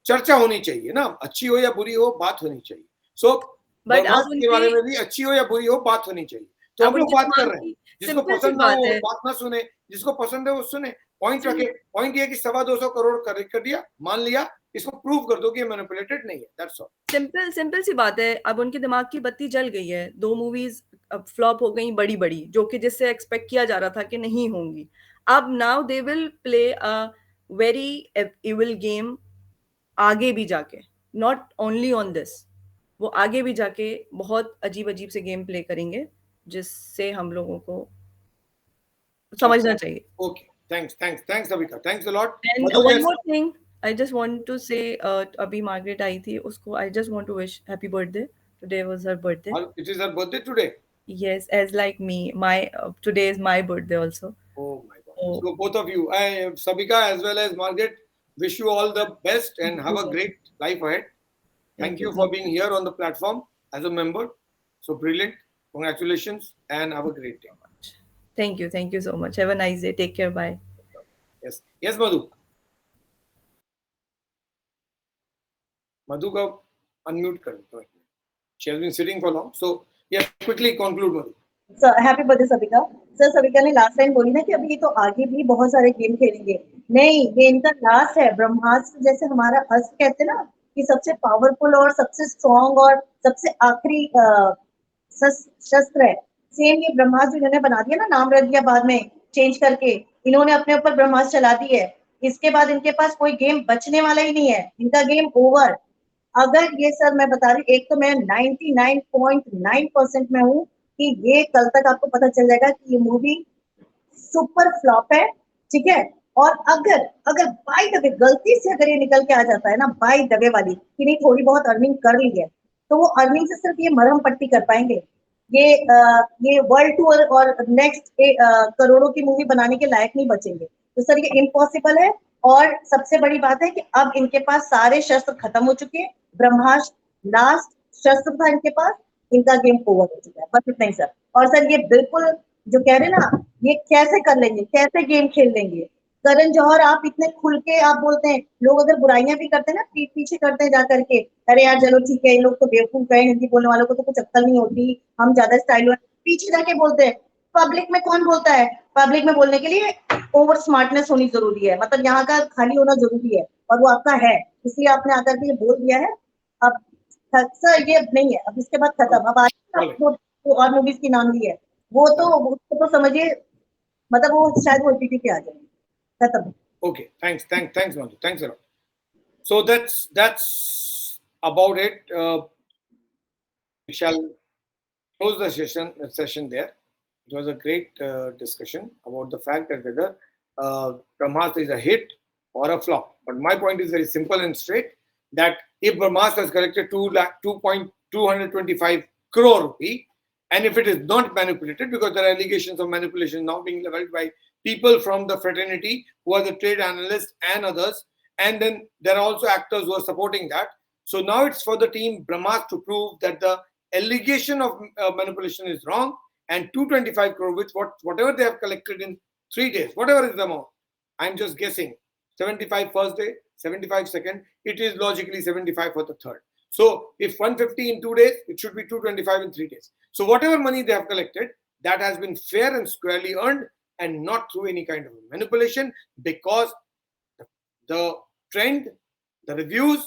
चर्चा होनी चाहिए ना, अच्छी हो या बुरी हो, बात होनी चाहिए। So ब्रह्मास्त्र के बारे में भी अच्छी हो या बुरी हो, बात होनी चाहिए। तो हम लोग बात कर रहे हैं, जिसको पसंद ना हो वो बात ना सुने, जिसको पसंद है वो सुने। पॉइंट रखे, पॉइंट ये कि 225 करोड़ कलेक्ट कर दिया, मान लिया, इसको प्रूव कर दो कि मैनिपुलेटेड नहीं है, दैट्स ऑल। सिंपल सी बात है। अब उनके दिमाग की बत्ती जल गई है, 2 मूवीज अब फ्लॉप हो गई बड़ी बड़ी, जो कि जिससे एक्सपेक्ट किया जा रहा था कि नहीं होंगी। अब now they will play a very evil game आगे भी जाके, नॉट ओनली ऑन दिस, वो आगे भी जाके बहुत अजीब अजीब से गेम प्ले करेंगे, जिससे हम लोगों को समझना चाहिए। Okay, thanks Abika, thanks a lot. And one more thing I just want to say, अभी मार्गरेट आई थी, उसको I just want to wish happy birthday, today was her birthday. It is her birthday today? Yes, as like me, my today is my birthday also. Oh my God! So both of you, Sabika as well as Margaret, wish you all the best and have a great life ahead. Thank you for being here on the platform as a member. So brilliant! Congratulations and have a great day. Thank you so much. Have a nice day. Take care. Bye. Yes, Madhu. Madhu को unmute कर दो। She has been sitting for long, so. Yes, quickly conclude, Madhu. Sir, happy birthday Sabika. Sir Sabika ने last time बोली ना कि अभी ये तो आगे भी बहुत सारे गेम खेलेंगे, नहीं ये इनका लास्ट है। ब्रह्मास्त्र जैसे हमारा अस्त्र कहते हैं ना कि सबसे पावरफुल और सबसे स्ट्रॉन्ग और सबसे आखिरी शस्त्र है, सेम ये ब्रह्मास्त्र इन्होंने बना दिया ना, नाम रख दिया बाद में चेंज करके, इन्होंने अपने ऊपर ब्रह्मास्त्र चला दी है। इसके बाद इनके पास कोई गेम बचने वाला ही नहीं है, इनका गेम ओवर। अगर ये सर मैं बता रही, एक तो मैं 99.9% में हूँ कि ये कल तक आपको पता चल जाएगा कि ये मूवी सुपर फ्लॉप है, ठीक है। और अगर बाय द वे गलती से अगर ये निकल के आ जाता है ना, बाय द वे वाली कि नहीं थोड़ी बहुत अर्निंग कर ली है, तो वो अर्निंग से सिर्फ ये मरहम पट्टी कर पाएंगे, ये वर्ल्ड टूर और नेक्स्ट करोड़ों की मूवी बनाने के लायक नहीं बचेंगे। तो सर ये इम्पॉसिबल है। और सबसे बड़ी बात है कि अब इनके पास सारे शस्त्र खत्म हो चुके हैं, ब्रह्मास्त्र लास्ट शस्त्र था इनके पास, इनका गेम ओवर हो चुका है, बस इतना ही सर। और सर ये बिल्कुल जो कह रहे ना, ये कैसे कर लेंगे, कैसे गेम खेल लेंगे। करण जौहर आप इतने खुल के आप बोलते हैं, लोग अगर बुराइयां भी करते हैं ना, पीठ पीछे करते हैं जा करके, अरे यार चलो ठीक है, इन लोग तो बेवकूफ है, हिंदी बोलने वालों को तो कुछ अक्ल नहीं होती, हम ज्यादा स्टाइल, पीछे जाके बोलते हैं। पब्लिक में कौन बोलता है? पब्लिक में बोलने के लिए ओवर स्मार्टनेस होनी जरूरी है, मतलब यहाँ का खाली होना जरूरी है, और वो आपका है, इसलिए आपने आकर के ये बोल दिया है। अब सर ये नहीं है, अब इसके बाद खत्म। अब आज वो और मूवीज की नाम ली है, वो तो समझिए, मतलब वो शायद वो OTT पे आ जाएंगे, खत्म। Okay, thanks, Manju. Thanks a lot. So that's about it. We shall close the session there. It was a great discussion about the fact that whether Brahmastra is a hit or a flop. But my point is very simple and straight, that if Brahmastra has collected 2.225 crore rupee, and if it is not manipulated, because there are allegations of manipulation now being leveled by people from the fraternity who are the trade analysts and others, and then there are also actors who are supporting that. So now it's for the team Brahmastra to prove that the allegation of manipulation is wrong, and 225 crore, which whatever they have collected in 3 days, whatever is the amount, I'm just guessing, 75 first day, 75 second, it is logically 75 for the third. So if 150 in 2 days, it should be 225 in 3 days. So whatever money they have collected, that has been fair and squarely earned, and not through any kind of manipulation, because the trend, the reviews,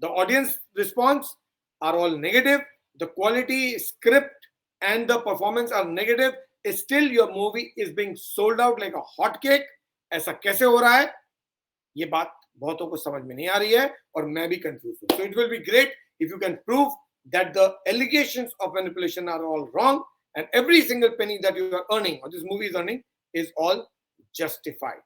the audience response are all negative. The quality, script, and the performance are negative. Still your movie is being sold out like a hot cake. ऐसा कैसे हो रहा है? ये बात बहुतों को समझ में नहीं आ रही है, और मैं भी कंफ्यूज हूं. So it will be great if you can prove that the allegations of manipulation are all wrong, and every single penny that you are earning, or this movie is earning, is all justified.